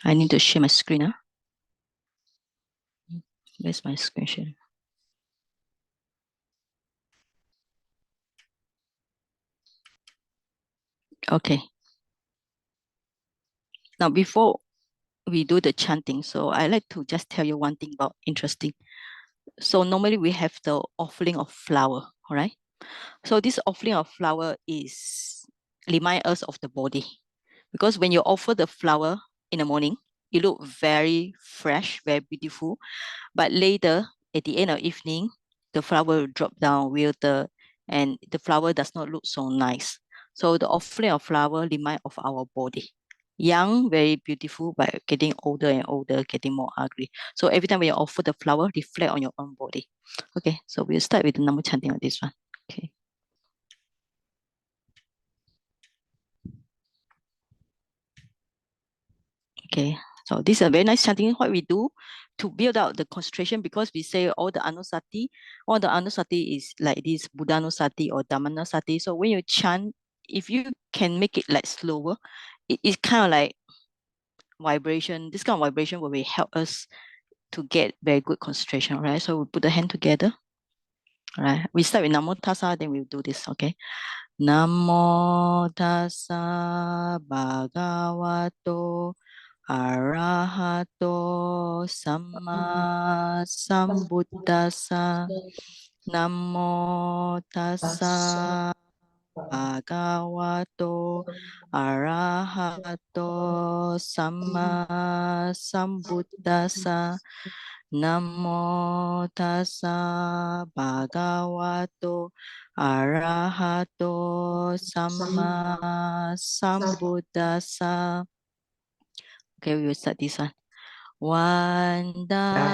I need to share my screen. Where's my screen share? Okay. Now, before we do the chanting, so I like to just tell you one thing about interesting. So normally we have the offering of flower, all right? So this offering of flower is remind us of the body. Because when you offer the flower in the morning, it look very fresh, very beautiful. But later, at the end of evening, the flower will drop down, wilter, and the flower does not look so nice. So the offering of flower remind of our body. Young, very beautiful, but getting older and older, getting more ugly. So every time when you offer the flower, reflect on your own body. Okay, so we'll start with the number chanting on this one. Okay. Okay, so this is a very nice chanting. What we do to build out the concentration, because we say all the anusati is like this Buddhanusati or Dhammanusati. So when you chant, if you can make it like slower, it's kind of like vibration. This kind of vibration will be help us to get very good concentration, right? So we put the hand together. All right. We start with Namo Tassa, then we'll do this, okay? Namo Tassa Bhagavato Arahato Samma Sambuddhassa. Namo Tassa Bhagavato Arahato Samma Sambuddhassa. Namo Tassa Bhagavato Arahato Samma Sambuddhassa. Okay, we will start this one.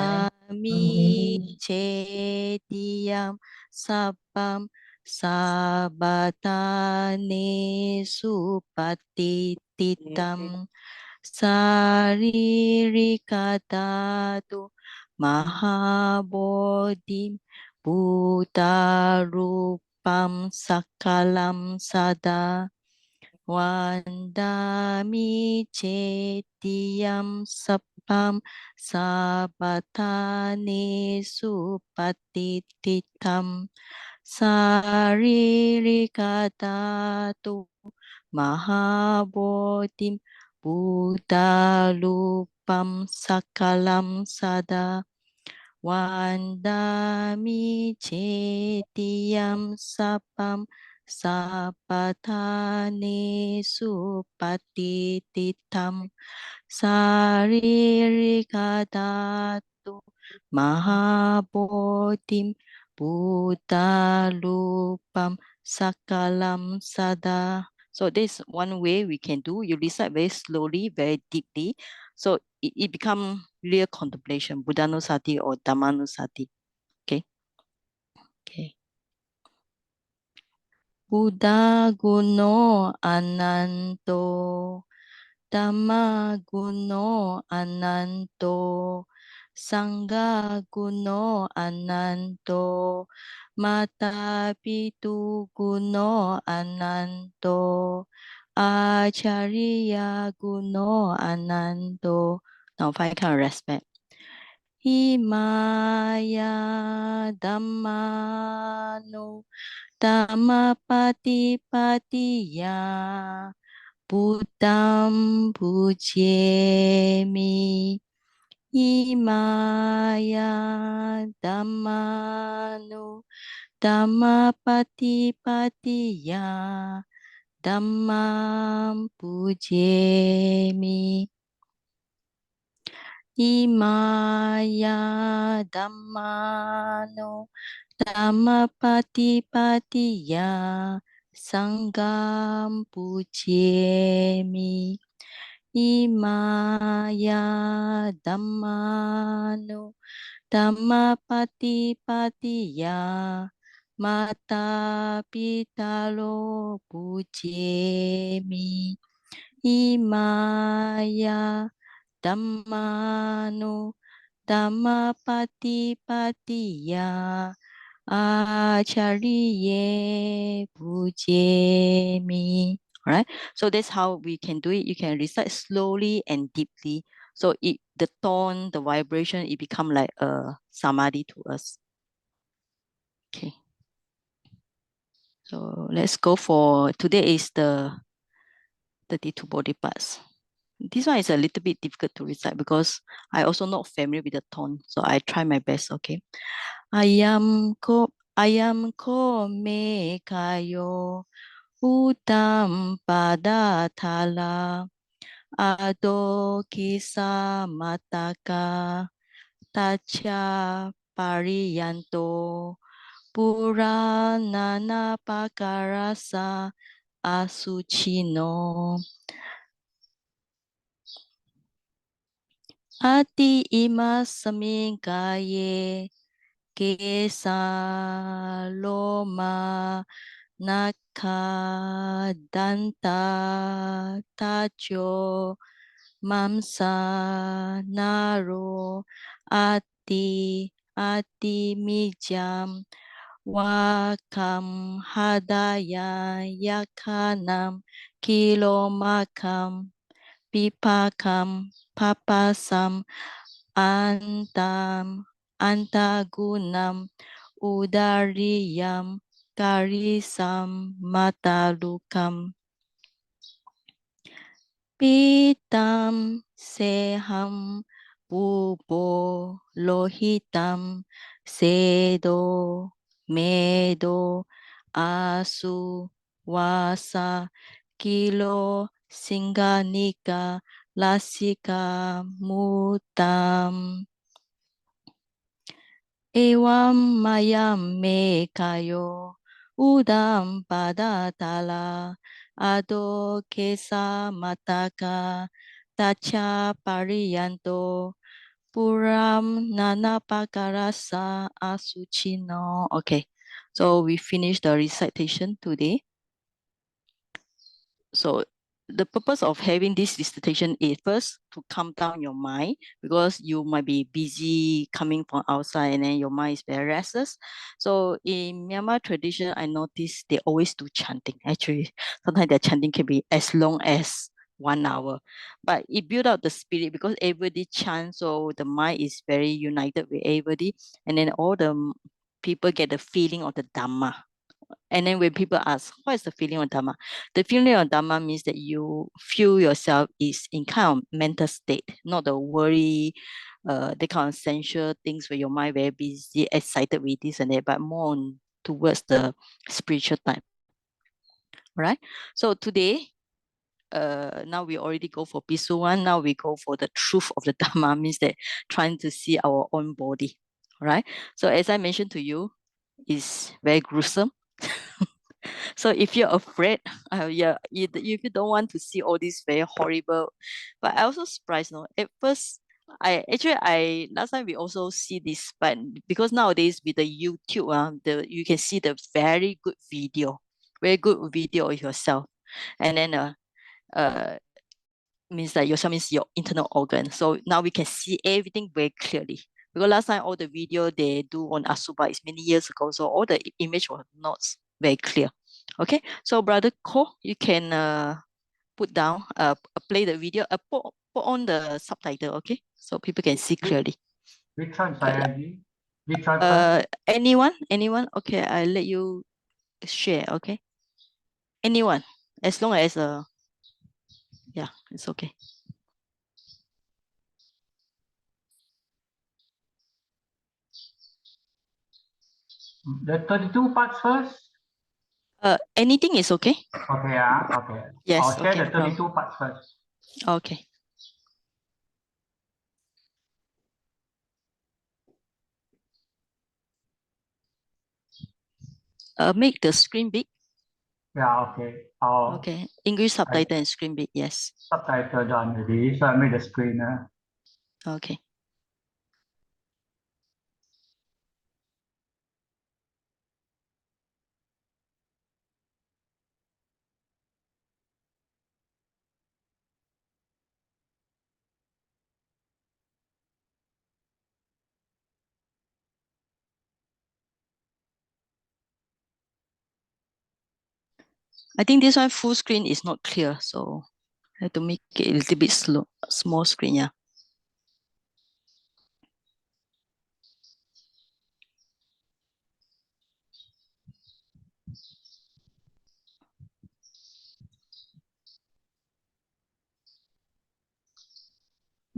Vandami cetiyam sabam sabatane supatititam saririkatatu mahabodhim buddharupam sakalam sada. Vandami cetiyam sapam sabatane supatititam saririkatatu mahabodhim buddhalupam sakalam sada. Vandami cetiyam sapam sapatane supatititam saririkatatu mahabodhim buddhalupam sakalam sada. So this one way we can do. You recite very slowly, very deeply. So it become real contemplation, Buddhanusati or Dhammanusati. Okay. Okay. Buddha guno ananto, Dhamma guno ananto, Sangha guno ananto, Mata pitu guno ananto, Acharya guno ananto. Now find kind of respect. Himaya Dhammano Dhammapatipatiya Buddham Pujemi. Himaya Dhammano Dhammapatipatiya Dhammam Pujemi. Imaya Dhammano Dhammapatipatiya Sangham Pujemi. Imaya Dhammano Dhammapatipatiya Mata Pitalo Pujemi. Imaya Dhammano Dhammapatipatiya Acharye Pujemi. All right. So that's how we can do it. You can recite slowly and deeply. So the tone, the vibration, it become like a samadhi to us. Okay. So let's go for today is the 32 body parts. This one is a little bit difficult to recite because I also not familiar with the tone. So I try my best. Okay. Ayam ko me kayo utam pada thala ado kisa mataka tacha pariyanto Puranana pakarasa asuchino ati ima samingkaye kesa loma nakadanta tacho mamsa naro ati mijam Wakam hadaya yakanam kilomakam pipakam papasam antagunam udariyam karisam matalukam pitam seham bubo lohitam sedo medo asu wasa kilo singanika lasika mutam Evam mayam me kayo udam padatala ado kesa mataka tacha pariyanto puram nanapakarasa asuchino. Okay, so we finished the recitation today. So the purpose of having this dissertation is first to calm down your mind because you might be busy coming from outside and then your mind is very restless. So in Myanmar tradition, I noticed they always do chanting. Actually, sometimes their chanting can be as long as 1 hour, but it build up the spirit because everybody chants, so the mind is very united with everybody, and then all the people get the feeling of the Dhamma. And then when people ask, what is the feeling of Dhamma? The feeling of Dhamma means that you feel yourself is in kind of mental state, not the worry, the kind of sensual things where your mind very busy, excited with this and that, but more on towards the spiritual type. Right? So today, now we already go for Pisu one. Now we go for the truth of the Dhamma, means that trying to see our own body. Right? So as I mentioned to you, is very gruesome. So if you're afraid, yeah, if you don't want to see all these very horrible, but I also surprised, no. At first, I last time we also see this, but because nowadays with the YouTube, you can see the very good video of yourself, and then uh means that yourself means your internal organ. So now we can see everything very clearly. Because last time all the video they do on Asuba is many years ago, so all the image was not very clear. Okay, so brother Ko, you can put down, play the video, put on the subtitle, okay, so people can see clearly. Which one, Sayaji? Which one first? Anyone? Okay, I let you share. Okay, anyone, as long as yeah, it's okay. The 32 parts first? Anything is okay. Okay, yeah, okay. Yes, I'll share okay, the no problem. 32 parts first. Okay. Make the screen big. Yeah, okay. Okay. English subtitle and screen big. Yes. Subtitle done already, so I made the screen. Okay. I think this one full screen is not clear, so I have to make it a little bit small screen. Yeah.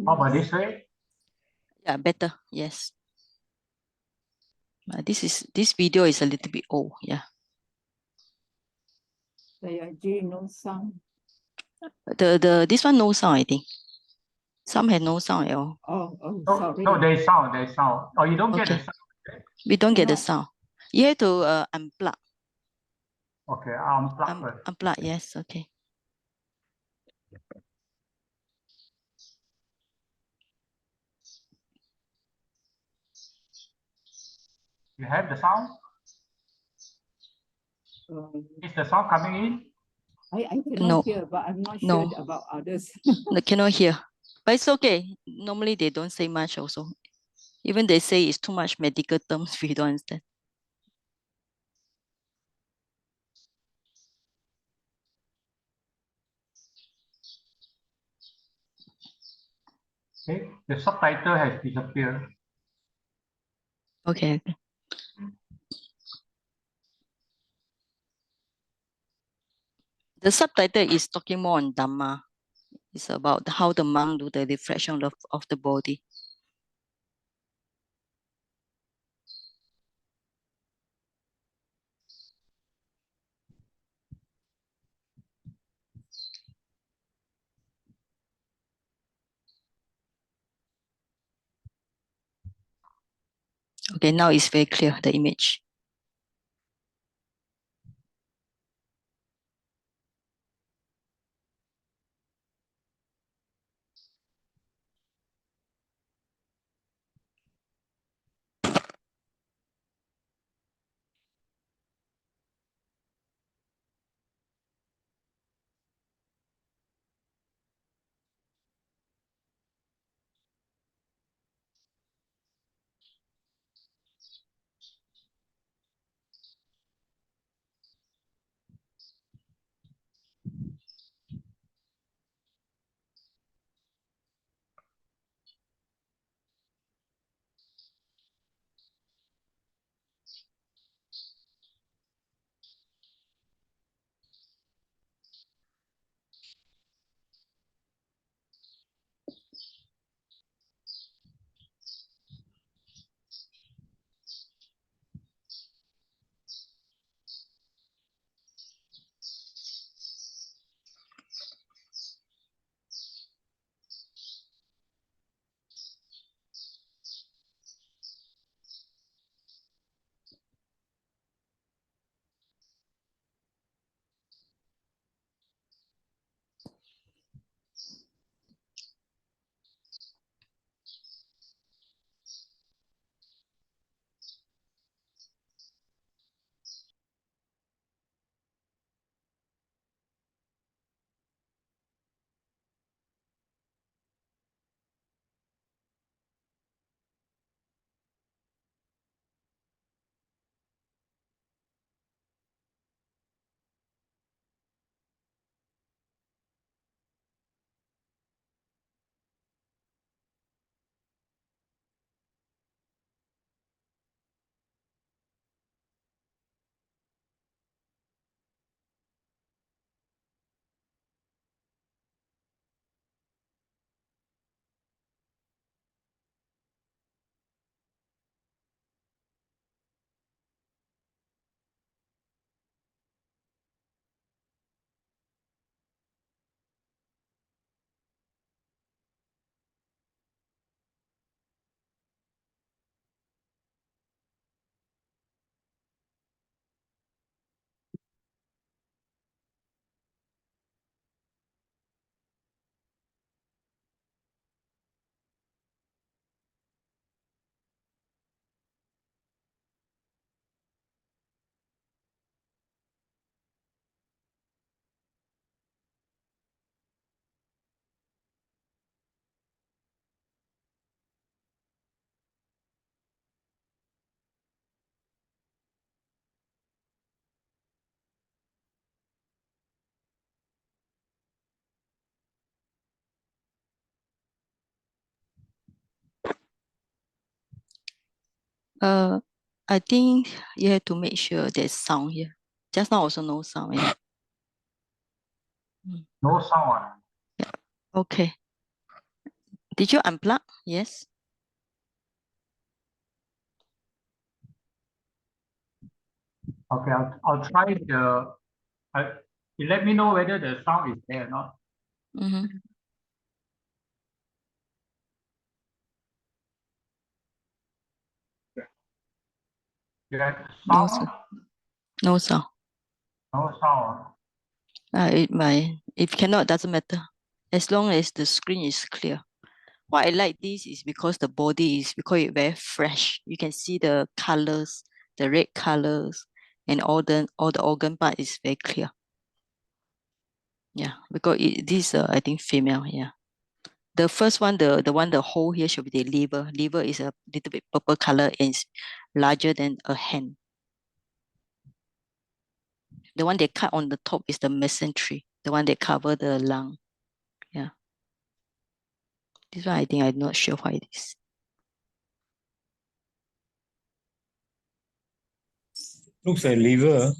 How about this way? Yeah, better. Yes. This video is a little bit old. Yeah. No sound. The this one no sound. I think some have no sound at all. No, Sorry. no, there is sound, there is sound. Oh, you don't get the Okay. sound. We don't get the Cannot. sound. You have to unplug. Okay, I'll unplug first. Unplug. Yes. Okay. You have the sound? Is the sound coming in? I cannot No. hear, but I'm not No. sure about others. They cannot hear. But it's okay. Normally they don't say much also. Even they say it's too much medical terms, we don't understand. Okay, the subtitle has disappeared. Okay. The subtitle is talking more on Dhamma. It's about how the monk do the reflection of the body. Okay, now it's very clear, the image. I think you have to make sure there's sound here. Just now also no sound. Yeah. No sound. Okay. Did you unplug? Yes. Okay, I'll try you let me know whether the sound is there or not. Mm-hmm. You have No sound? sound. No sound. No sound. If cannot, doesn't matter. As long as the screen is clear. Why I like this is because the body is because it's very fresh. You can see the colors, the red colors, and all the organ part is very clear. Yeah, because this I think female. Yeah, the first one, the hole here should be the liver. Liver is a little bit purple color and it's larger than a hand. The one they cut on the top is the mesentery, the one that cover the lung. Yeah, this one I think I'm not sure why it is. Looks like liver.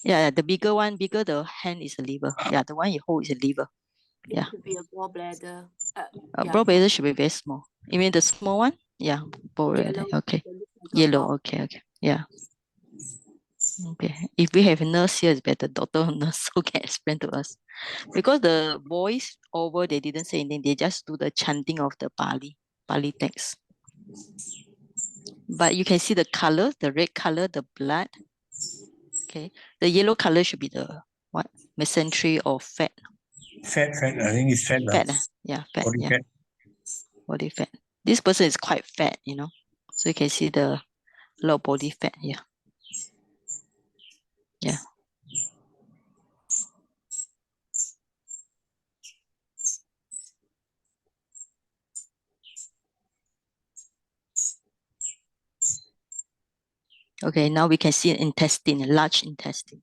Yeah, the bigger one, bigger the hand is a liver. Yeah, the one you hold is a liver. It Yeah. could be a gallbladder. Yeah, Gallbladder should be very small. You mean the small one? Yeah, gallbladder. yellow. Okay. It looks like a Yellow. ball. Okay. Okay. Yeah. Okay. If we have a nurse here, it's better. Doctor or nurse who can explain to us. Because the boys over, they didn't say anything. They just do the chanting of the Pali text. But you can see the color, the red color, the blood. Okay. The yellow color should be the what? Mesentery or fat. Fat. I think it's fat. Fat. Yeah, fat. Body Yeah. fat. Body fat. This person is quite fat, you know. So you can see the low body fat here. Yeah. Okay, now we can see an intestine, a large intestine.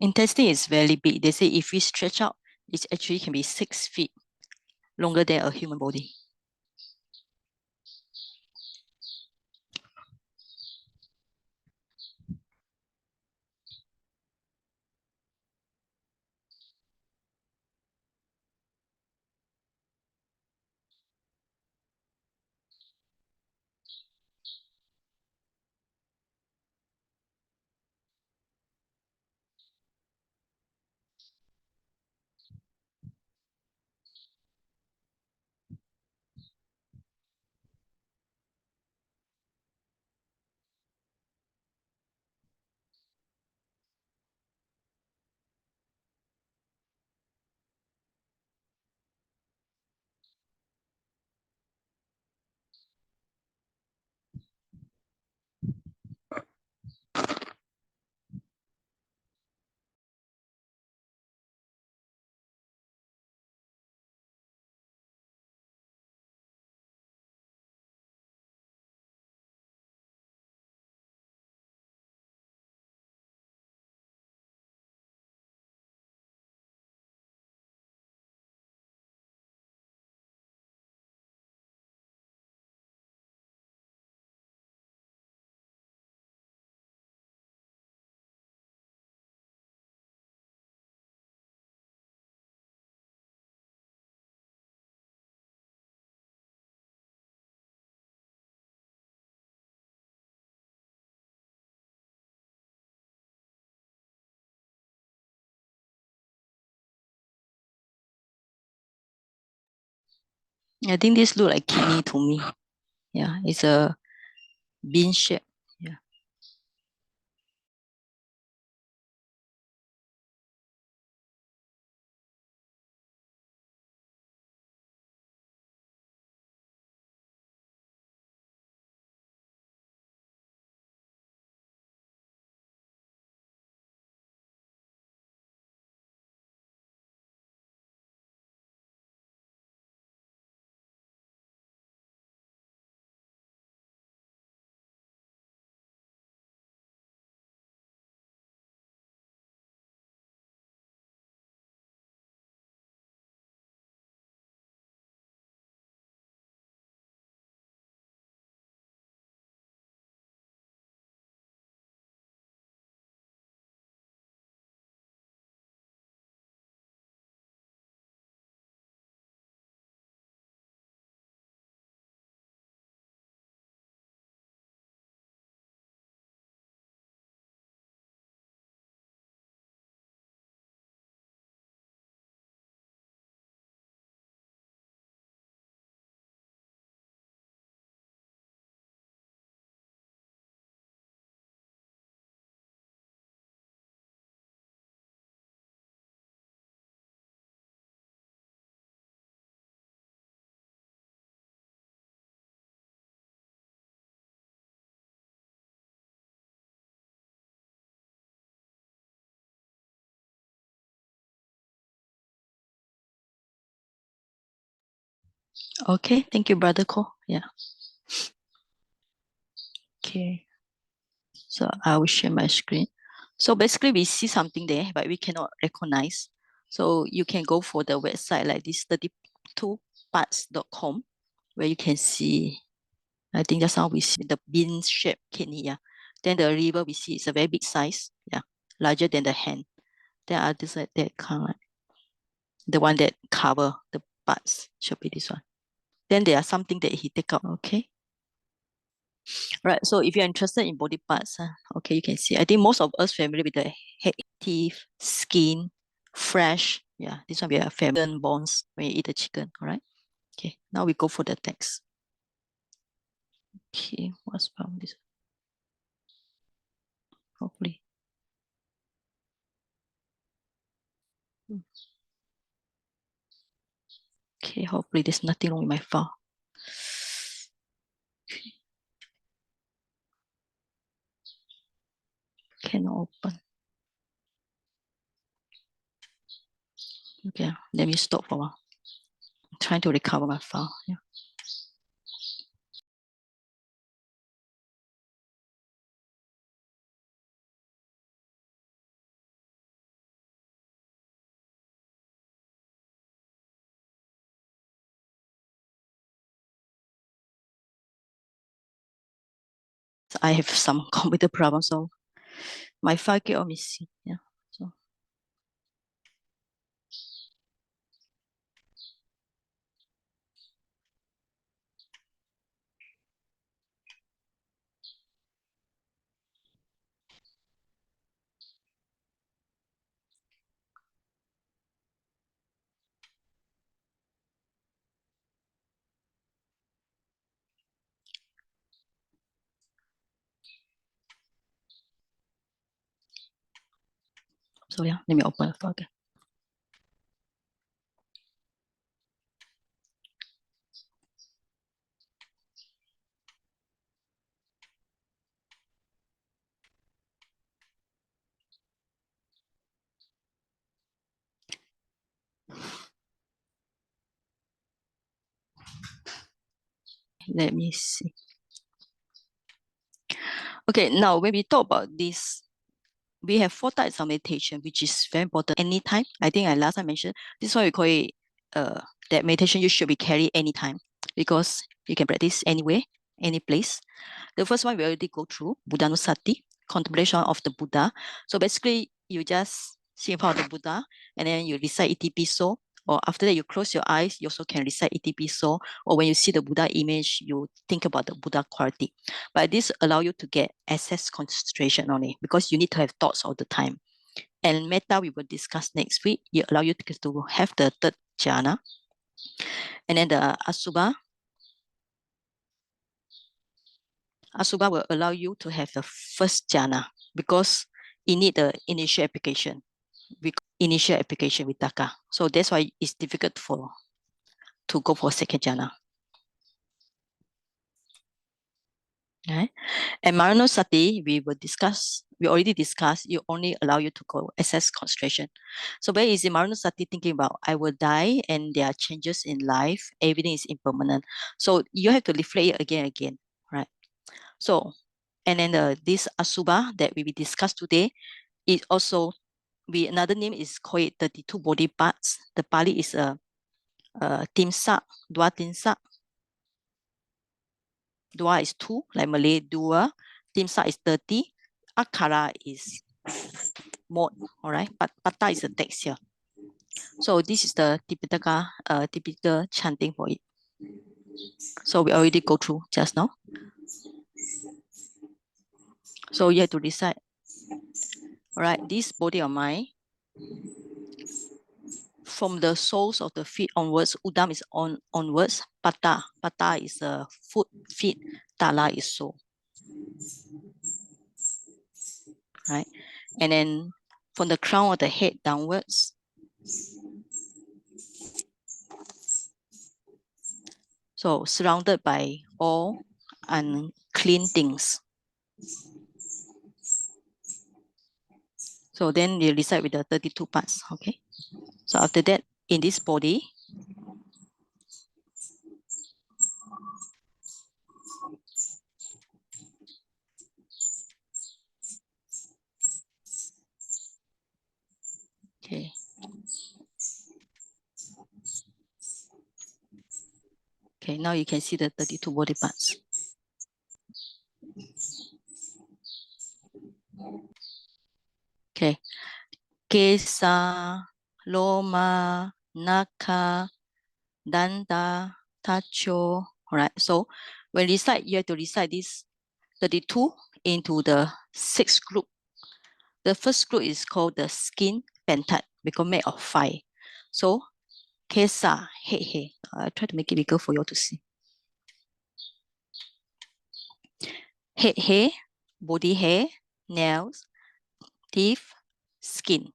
Intestine is very big. They say if we stretch out, it actually can be 6 feet longer than a human body. I think this look like kidney to me. Yeah, it's a bean shape. Yeah. Okay, thank you, Brother Ko. Yeah. Okay. So I will share my screen. So basically we see something there, but we cannot recognize. So you can go for the website like this 32parts.com where you can see, I think just now we see the bean shaped kidney. Yeah. Then the liver we see is a very big size. Yeah. Larger than the hand. Then others like that kind of like the one that cover the parts should be this one. Then there are something that he take out. Okay. Right. So if you're interested in body parts, okay, you can see. I think most of us familiar with the head, teeth, skin, flesh. Yeah, this one we have family bones when you eat the chicken. All right. Okay. Now we go for the text. Okay. What's from this? Hopefully. Okay. Hopefully there's nothing wrong with my file. Okay. Cannot open. Okay. Let me stop for a while. I'm trying to recover my file. Yeah. I have some computer problems, so my file get all missing. Yeah. So yeah, let me open the file again. Let me see. Okay, now when we talk about this, we have 4 types of meditation, which is very important anytime. I think I last time mentioned this one we call it that meditation you should be carried anytime because you can practice anywhere, any place. The first one we already go through, Buddhanussati, contemplation of the Buddha. So basically you just see in front of the Buddha and then you recite Iti Piso, or after that you close your eyes, you also can recite Iti Piso, or when you see the Buddha image, you think about the Buddha quality. But this allow you to get access concentration only because you need to have thoughts all the time. And metta we will discuss next week. It allow you to have the third jhana. And then the Asubha will allow you to have the first jhana because it need the initial application. Initial application with Taka. So that's why it's difficult to go for second jhana. Okay. And Maranasati, we already discussed, you only allow you to go access concentration. So where is the Maranasati thinking about, I will die and there are changes in life, everything is impermanent. So you have to reflect it again, right? So, and then this Asubha that we will discuss today is also, another name is called 32 body parts. The Pali is Timsa, Dua Timsa. Dua is 2, like Malay, dua. Timsa is 30. Akara is mode, all right? But Pata is the text here. So this is the typical chanting for it. So we already go through just now. So you have to decide, all right, this body of mine, from the soles of the feet onwards, Udam is onwards, Pata is foot, feet, Tala is sole. Right? And then from the crown of the head downwards, so surrounded by all unclean things. So then you decide with the 32 parts, okay? So after that, in this body, okay. Okay, now you can see the 32 body parts. Okay. Kesa, Loma, Naka, Danta, Tacho. All right. So when you recite, you have to recite this 32 into the 6 group. The first group is called the skin pentat because made of 5. So Kesa, He. I try to make it bigger for you all to see. Head hair, body hair, nails, teeth, skin.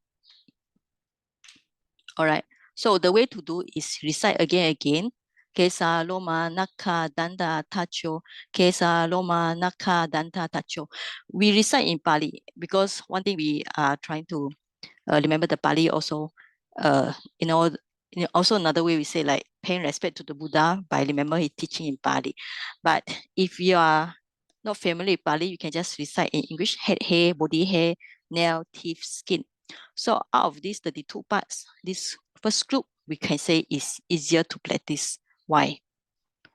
All right. So the way to do is recite again. Kesa, loma, naka, danta, tacho. Kesa, loma, naka, danta, tacho. We recite in Pali because one thing we are trying to remember the Pali also, also another way we say like paying respect to the Buddha by remember his teaching in Pali. But if you are not familiar with Pali, you can just recite in English: head hair, body hair, nail, teeth, skin. So out of these 32 parts, this first group we can say is easier to practice. Why?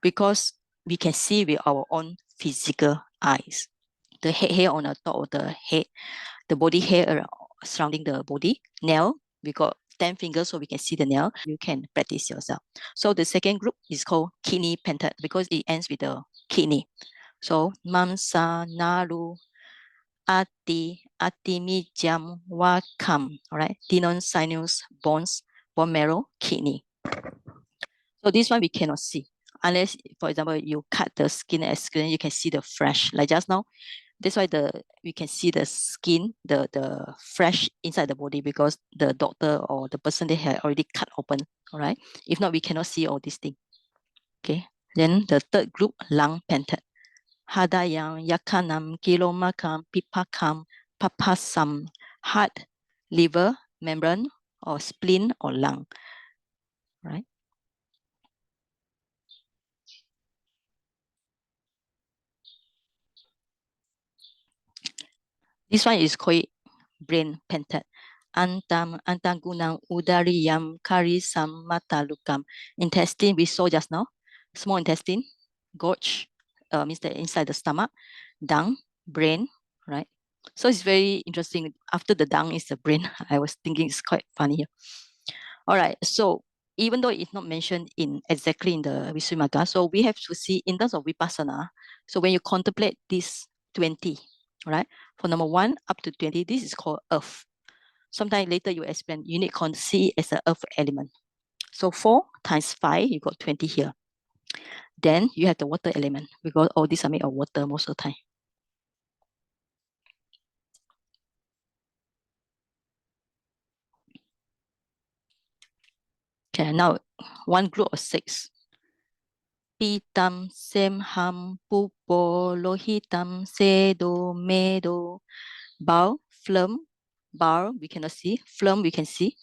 Because we can see with our own physical eyes. The head hair on the top of the head, the body hair surrounding the body, nail, we got 10 fingers so we can see the nail. You can practice yourself. So the second group is called kidney pentat because it ends with the kidney. So mamsa, naru, ati, atimijam, wakam, all right? Tenon, sinews, bones, bone marrow, kidney. So this one we cannot see unless, for example, you cut the skin and skin, you can see the flesh. Like just now, that's why we can see the skin, the flesh inside the body because the doctor or the person they had already cut open. All right. If not, we cannot see all these things. Okay. Then the third group, lung pentat. Hadayang, yakanam, kilomakam, pipakam, papasam, heart, liver, membrane, or spleen or lung. Right. This one is called brain pentat. Antagunang udariyam karisam matalukam. Intestine we saw just now. Small intestine, gorge, means the inside the stomach, dung, brain, right? So it's very interesting. After the dung is the brain. I was thinking it's quite funny here. All right. So even though it's not mentioned exactly in the Visuddhimagga, so we have to see in terms of vipassana. So when you contemplate this 20, right? For number 1 up to 20, this is called earth. Sometime later you explain, you need to see as an earth element. So 4 times 5, you got 20 here. Then you have the water element because all these are made of water most of the time. Okay, now one group of 6. Pitam, Semham, Pupo, Lohitam, Sedo, Medo, Bile, phlegm, bile we cannot see, phlegm we can see,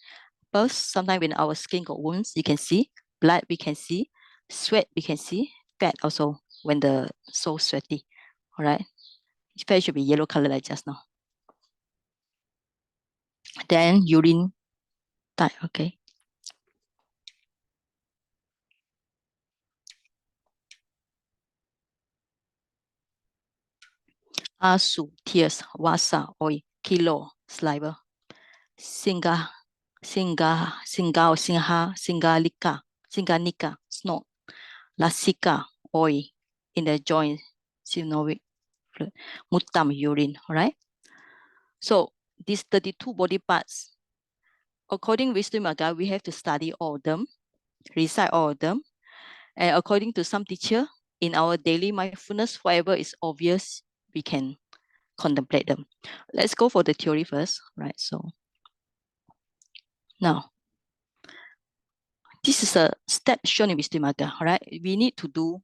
pus sometimes when our skin got wounds you can see, blood we can see, sweat we can see, fat also when the so sweaty. All right, fat should be yellow color like just now. Then urine type. Okay. Asu, tears, wasa, oil, kilo, saliva, singa, singanika, snot, lasika, oil in the joint, synovic fluid, mutam, urine. All right. So these 32 body parts, according to Visuddhimagga, we have to study all of them, recite all of them. And according to some teacher, in our daily mindfulness, whatever is obvious, we can contemplate them. Let's go for the theory first, right? So now, this is a step shown in Visuddhimagga, right? We need to do,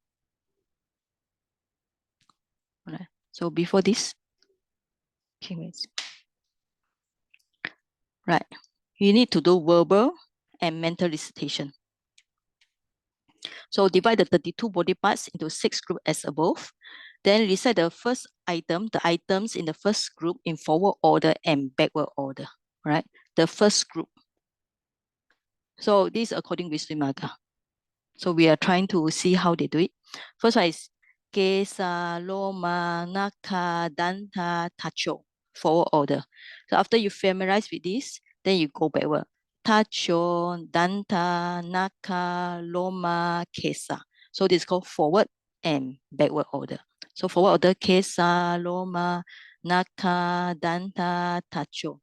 right? So before this, okay, wait. Right, you need to do verbal and mental recitation. So divide the 32 body parts into 6 groups as above. Then recite the first item, the items in the first group in forward order and backward order, right? The first group. So this is according to Visuddhimagga. So we are trying to see how they do it. First one is Kesa, Loma, Naka, Danta, Tacho, forward order. So after you familiarize with this, then you go backward. Tacho, Danta, Naka, Loma, Kesa. So this is called forward and backward order. So forward order, Kesa, Loma, Naka, Danta, Tacho.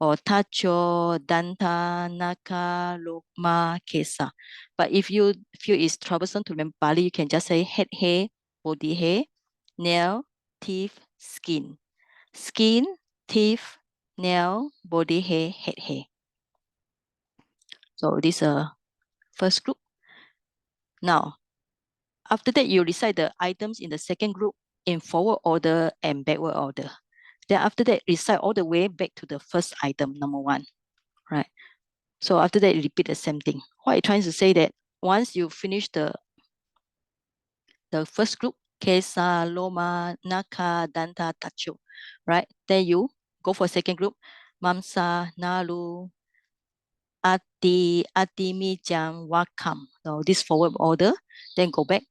Or Tacho, Danta, Naka, Loma, Kesa. But if you feel it's troublesome to remember Pali, you can just say head hair, body hair, nail, teeth, skin. Skin, teeth, nail, body hair, head hair. So this is a first group. Now, after that, you recite the items in the second group in forward order and backward order. Then after that, recite all the way back to the first item, number 1, right? So after that, repeat the same thing. What I'm trying to say that once you finish the first group, Kesa, Loma, Naka, Danta, Tacho, right? Then you go for second group, Mamsa, Nalu, Ati, Mijam, Wakam. So this forward order. Then go back.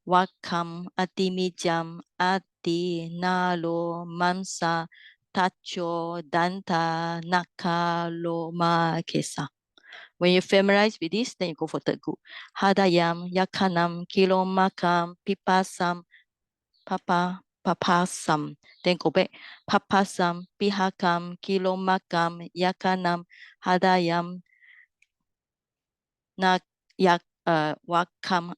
Wakam, Mijam, Ati, Nalu, Mamsa, Tacho, Danta, Naka, Loma, Kesa. When you familiarize with this, then you go for third group. Hadayam, Yakanam, Kilomakam, Pipasam, Papasam. Then go back. Papasam, Pihakam, Kilomakam, Yakanam, Hadayam, Wakam,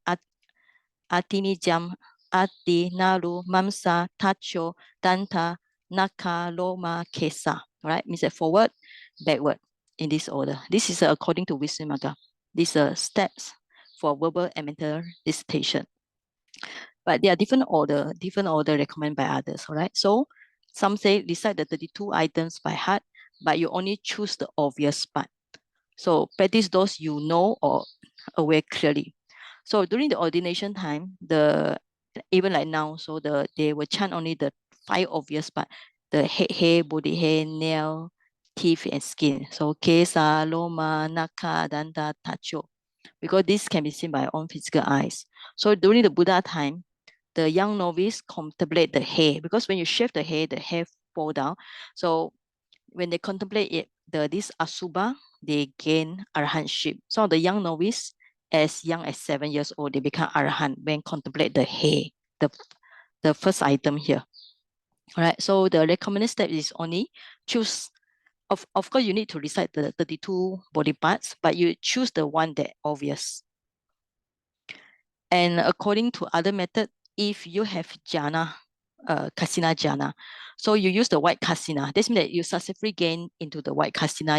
Atimijam, Ati, Nalu, Mamsa, Tacho, Danta, Naka, Loma, Kesa. All right, means that forward, backward in this order. This is according to Visuddhimagga. These are steps for verbal and mental recitation. But they are different order recommended by others. All right. So some say recite the 32 items by heart, but you only choose the obvious part. So practice those you know or aware clearly. So during the ordination time, even like now, so they will chant only the 5 obvious part: the head hair, body hair, nail, teeth, and skin. So kesa, loma, naka, danta, tacho. Because this can be seen by our own physical eyes. So during the Buddha time, the young novice contemplate the hair, because when you shave the hair fall down. So when they contemplate it, this asubha, they gain arahantship. Some of the young novice, as young as 7 years old, they become arahant when contemplate the hair, the first item here. All right. So the recommended step is only choose. Of course, you need to recite the 32 body parts, but you choose the one that obvious. And according to other method, if you have jhana, kasina jhana, so you use the white kasina. This means that you successfully gain into the white kasina.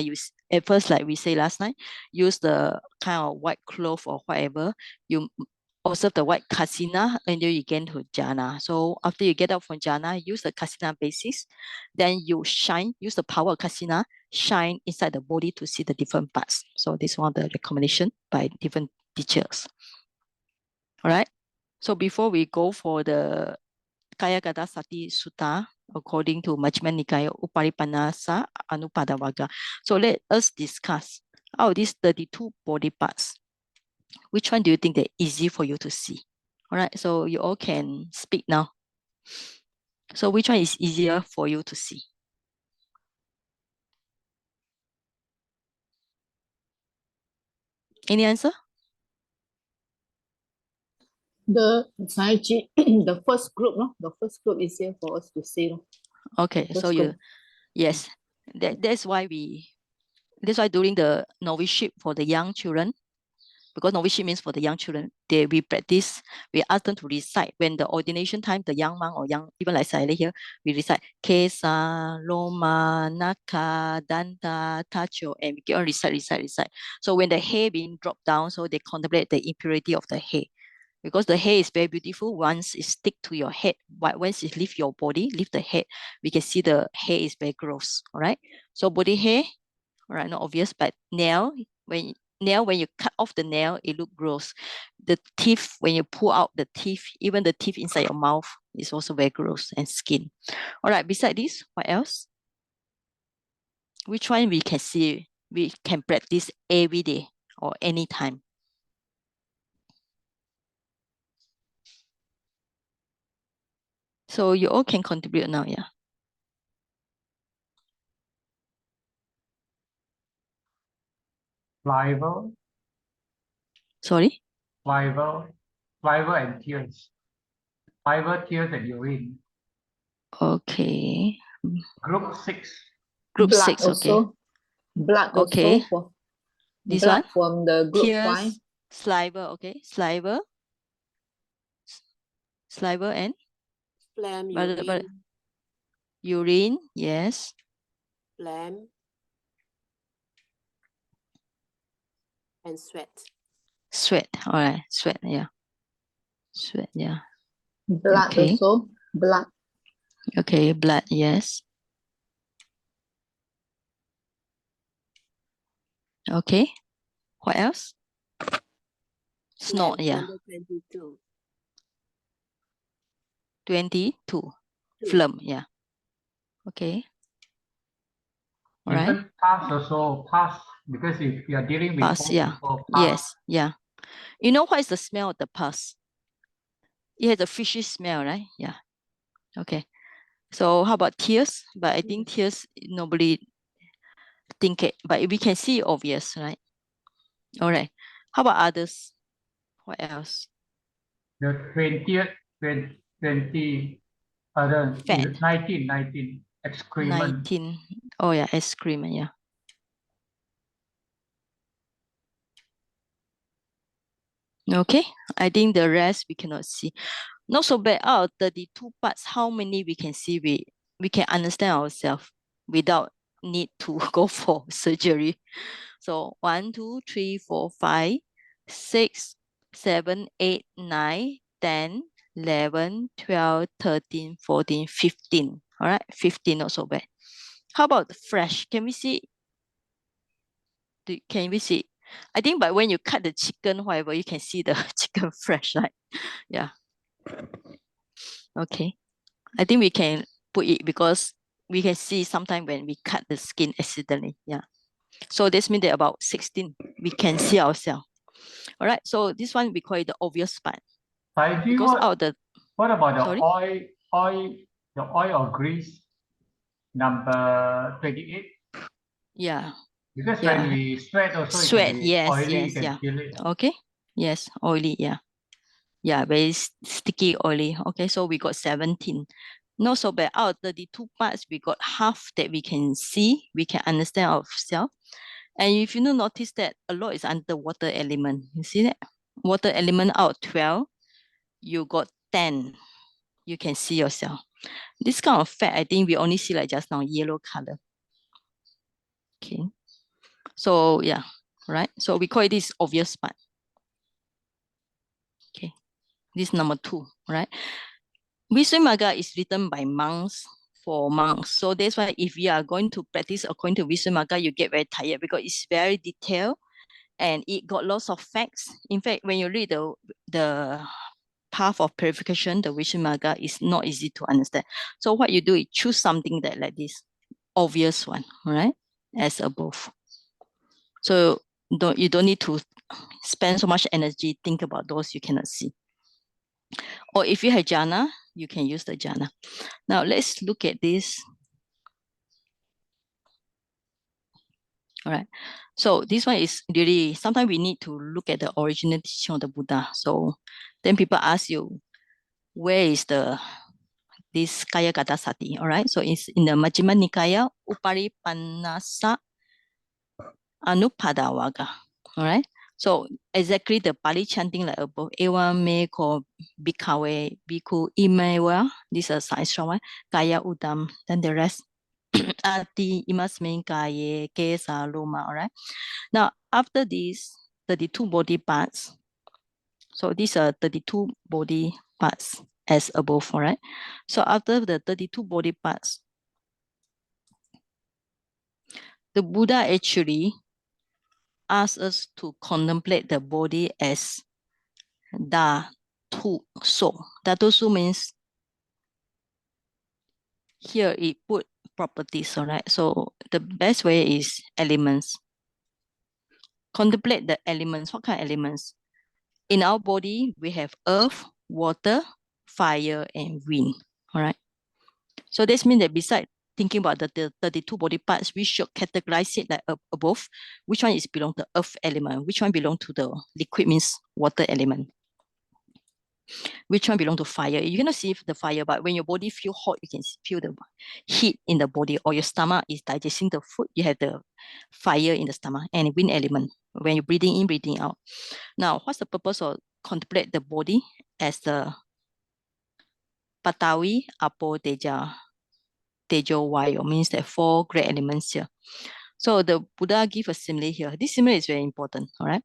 At first, like we say last night, use the kind of white cloth or whatever. You observe the white kasina and then you gain to jhana. So after you get out from jhana, use the kasina basis. Then you use the power of kasina, shine inside the body to see the different parts. So this is one of the recommendation by different teachers. All right. So before we go for the Kayagata Sati Sutta, according to Majjhima Nikaya Uparipanasa Anupadavagga. So let us discuss out of these 32 body parts, which one do you think that easy for you to see? All right, so you all can speak now. So which one is easier for you to see? Any answer? The the first group, no? The first group is here for us to see. No? Okay, so First you, group. yes, that's why during the novitiate for the young children, because novitiate means for the young children, we practice, we ask them to recite. When the ordination time, the young monk or young, even like Siley here, we recite Kesa, Loma, Naka, Danta, Tacho, and we keep on recite. So when the hair being dropped down, so they contemplate the impurity of the hair. Because the hair is very beautiful once it stick to your head, but once it leave your body, leave the head, we can see the hair is very gross, all right? So body hair, all right, not obvious, but nail, when you cut off the nail, it look gross. The teeth, when you pull out the teeth, even the teeth inside your mouth is also very gross, and skin. All right, beside this, what else? Which one we can see, we can practice every day or anytime? So you all can contribute now, yeah. Saliva, Sorry? saliva and tears. Saliva, tears and urine. Okay. Group 6. Group Blood 6, okay. also. Blood Okay. also for This blood one? from the group 5. Tears, saliva, okay. Saliva and phlegm, but urine, urine, yes. phlegm, and sweat. Sweat, all right. Sweat, yeah. Sweat, yeah. Blood Okay. also. Blood. Okay, blood, yes. Okay. What else? Snot, Phlegm, yeah. number 22. 22. Two. Phlegm, yeah. Okay. All right. Even pus also, pus, because if you are dealing with Pus, old yeah. people, pus. Yes, yeah. You know what is the smell of the pus? It has a fishy smell, right? Yeah. Okay. So how about tears? But I think tears, nobody think it, but we can see obvious, right? All right. How about others? What else? The 20th, 20, Fat. 19, excrement. 19. Oh yeah, excrement, yeah. Okay. I think the rest we cannot see. Not so bad. Out of 32 parts, how many we can see we can understand ourselves without need to go for surgery. So 1, 2, 3, 4, 5, 6, 7, 8, 9, 10, 11, 12, 13, 14, 15. All right, 15, not so bad. How about the flesh? Can we see? Can we see? I think but when you cut the chicken, whatever, you can see the chicken flesh, right? Yeah. Okay. I think we can put it because we can see sometime when we cut the skin accidentally. Yeah. So this means that about 16, we can see ourselves. All right. So this one we call it the obvious part. Saiji, Because out the what about the sorry? the oil or grease, number 28? Yeah. Because Yeah. when we sweat also, it Sweat. can be Yes. oily, you Yes. can Yeah. feel it. Okay. Yes. Oily. Yeah. Yeah. Very sticky, oily. Okay. So we got 17. Not so bad. Out of 32 parts, we got half that we can see, we can understand ourselves. And if you notice that a lot is underwater element, you see that? water element out of 12, you got 10. You can see yourself. This kind of fact, I think we only see like just now, yellow color. Okay. So yeah, right. So we call it this obvious part. Okay. This number 2, right? Visuddhimagga is written by monks for monks. So that's why if you are going to practice according to Visuddhimagga, you get very tired because it's very detailed and it got lots of facts. In fact, when you read the path of purification, the Visuddhimagga is not easy to understand. So what you do is choose something that like this, obvious one, right? As above. So you don't need to spend so much energy think about those you cannot see. Or if you have jhana, you can use the jhana. Now let's look at this. All right. So this one is really, sometimes we need to look at the original teaching of the Buddha. So then people ask you, where is this Kaya Gata Sati? All right. So it's in the Majjhima Nikaya, Uparipanasa Anupadavaga. All right. So exactly the Pali chanting like above, Ewa me ko bikawe biku imewa. This is a extra one. Kaya udam. Then the rest. Ati imasmin kaye kesa loma. All right. Now after these 32 body parts, so these are 32 body parts as above. All right. So after the 32 body parts, the Buddha actually asks us to contemplate the body as da tu so. Da tu so means here it put properties, all right? So the best way is elements. Contemplate the elements. What kind of elements? In our body, we have earth, water, fire, and wind, all right? So this means that besides thinking about the 32 body parts, we should categorize it like above. Which one is belong to earth element? Which one belong to the liquid means water element? Which one belong to fire? You cannot see the fire, but when your body feel hot, you can feel the heat in the body, or your stomach is digesting the food, you have the fire in the stomach and wind element when you're breathing in, breathing out. Now, what's the purpose of contemplate the body as the Patawi, Apo, Teja, Tejo, Vayu, means that 4 great elements here. So the Buddha give a simile here. This simile is very important, all right?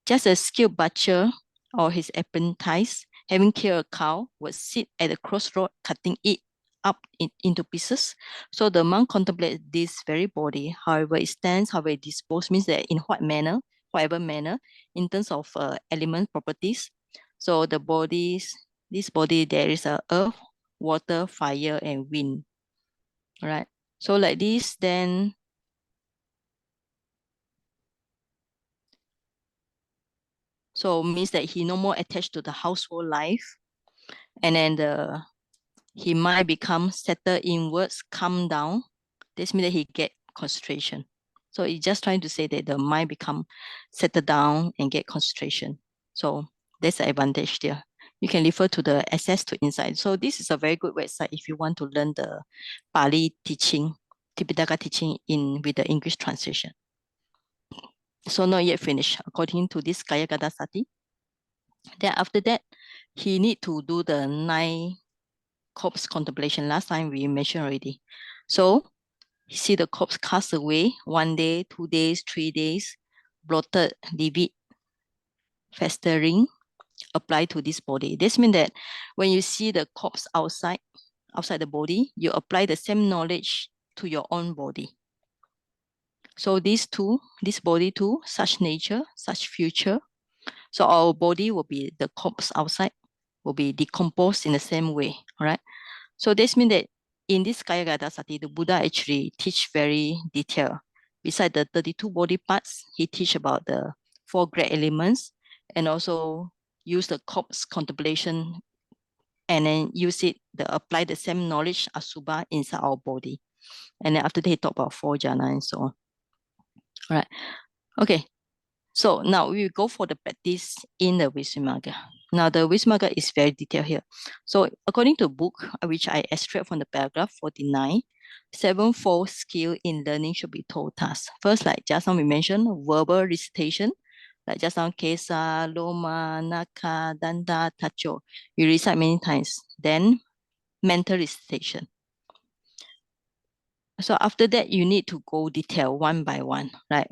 Just a skilled butcher or his apprentice having killed a cow would sit at the crossroad cutting it up into pieces. So the monk contemplates this very body, however it stands, however it disposed, means that in what manner, whatever manner, in terms of element properties. So the bodies, this body, there is a earth, water, fire, and wind. All right. So like this, then so means that he no more attached to the household life, and then he might become settled inwards, calm down. This means that he get concentration. So it's just trying to say that the mind become settled down and get concentration. So that's the advantage there. You can refer to the access to insight. So this is a very good website if you want to learn the Pali teaching, Tipitaka teaching with the English translation. So not yet finished. According to this Kaya Gata Sati, then after that, he need to do the 9 corpse contemplation. Last time we mentioned already. So you see the corpse cast away 1 day, 2 days, 3 days, bloated, livid, festering, apply to this body. This means that when you see the corpse outside the body, you apply the same knowledge to your own body. So these two, this body too, such nature, such future. So our body will be, the corpse outside will be decomposed in the same way, all right? So this means that in this Kaya Gata Sati, the Buddha actually teach very detailed. Beside the 32 body parts, he teach about the 4 great elements and also use the corpse contemplation and then use it, apply the same knowledge, Asubha, inside our body. And then after that, he talk about 4 jhana and so on. All right. Okay. So now we will go for the practice in the Visuddhimagga. Now the Visuddhimagga is very detailed here. So according to book, which I extract from the paragraph 49, 7-fold skill in learning should be told tasks. First, like just now we mentioned, verbal recitation. Like just now, Kesa, Loma, Naka, Danda, Tacho. You recite many times. Then mental recitation. So after that, you need to go detail one by one, right?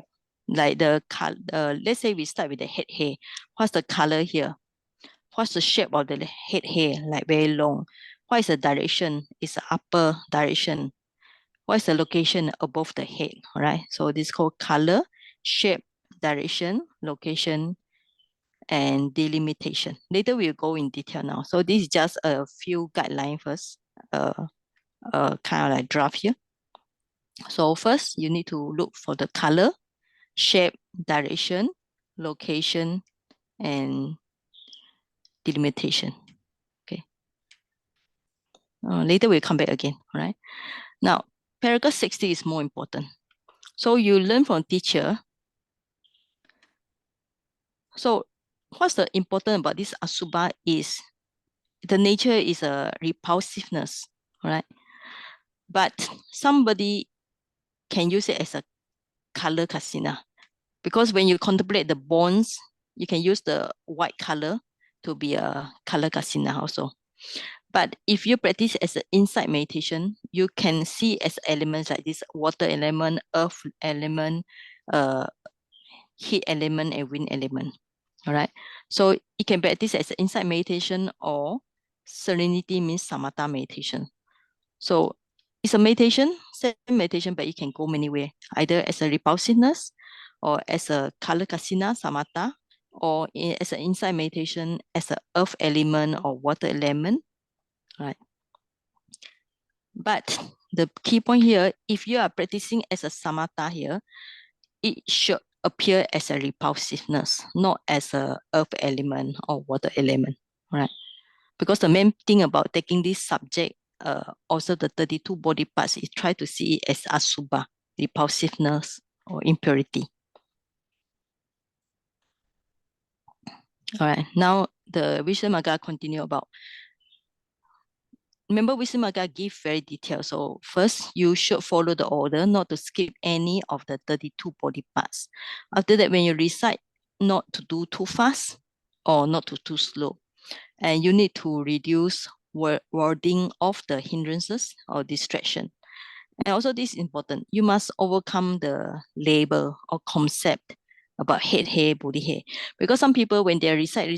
Like the color, let's say we start with the head hair. What's the color here? What's the shape of the head hair? Like very long. What is the direction? It's the upper direction. What is the location above the head? All right. So this is called color, shape, direction, location, and delimitation. Later we'll go in detail now. So this is just a few guidelines first. Kind of like draft here. So first you need to look for the color, shape, direction, location, and delimitation. Okay. Later we'll come back again. All right. Now, paragraph 60 is more important. So you learn from teacher. So what's the important about this Asubha is the nature is a repulsiveness, right? But somebody can use it as a color kasina, because when you contemplate the bonds, you can use the white color to be a color kasina also. But if you practice as an insight meditation, you can see as elements like this water element, earth element, heat element, and wind element. All right. So you can practice as an insight meditation, or serenity means samatha meditation. So it's a meditation, same meditation, but it can go many ways, either as a repulsiveness, or as a color kasina, samatha, or as an insight meditation, as an earth element or water element, right? But the key point here, if you are practicing as a samatha here, it should appear as a repulsiveness, not as a earth element or water element, right? Because the main thing about taking this subject, also the 32 body parts, is try to see it as asubha, repulsiveness or impurity. All right, now the Visuddhimagga continue about. Remember, Visuddhimagga give very detailed. So first, you should follow the order, not to skip any of the 32 body parts. After that, when you recite, not to do too fast or not to too slow. And you need to reduce wording of the hindrances or distraction. And also this is important. You must overcome the label or concept about head hair, body hair. Because some people, when they recite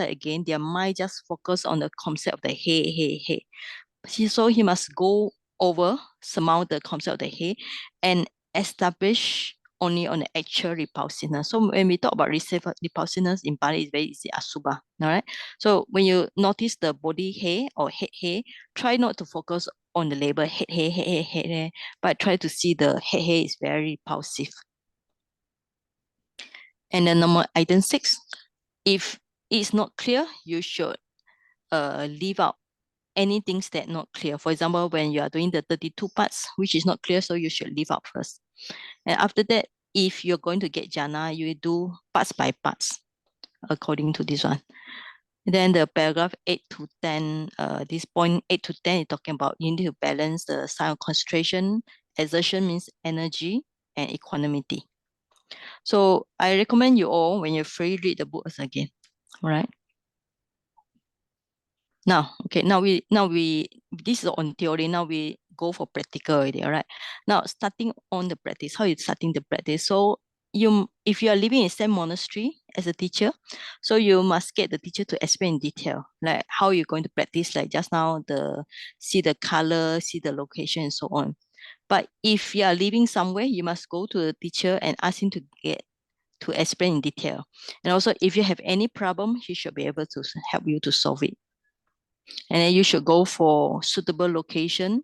again, their mind just focus on the concept of the hair. So he must go over, surmount the concept of the hair, and establish only on the actual repulsiveness. So when we talk about repulsiveness in Pali, it's very easy, asubha. All right. So when you notice the body hair or head hair, try not to focus on the label head hair, but try to see the head hair is very repulsive. And then number item 6, if it's not clear, you should leave out any things that not clear. For example, when you are doing the 32 parts, which is not clear, so you should leave out first. And after that, if you're going to get jhana, you do parts by parts according to this one. Then the paragraph 8 to 10, this point 8 to 10 is talking about you need to balance the sign of concentration. Exertion means energy and equanimity. So I recommend you all, when you're free, read the books again. All right. Now, okay, now we this is on theory. Now we go for practical already. All right. Now starting on the practice, how you starting the practice? So if you are living in the same monastery as a teacher, so you must get the teacher to explain in detail, like how you're going to practice. Like just now, see the color, see the location, and so on. But if you are living somewhere, you must go to the teacher and ask him to explain in detail. And also, if you have any problem, he should be able to help you to solve it. And then you should go for suitable location.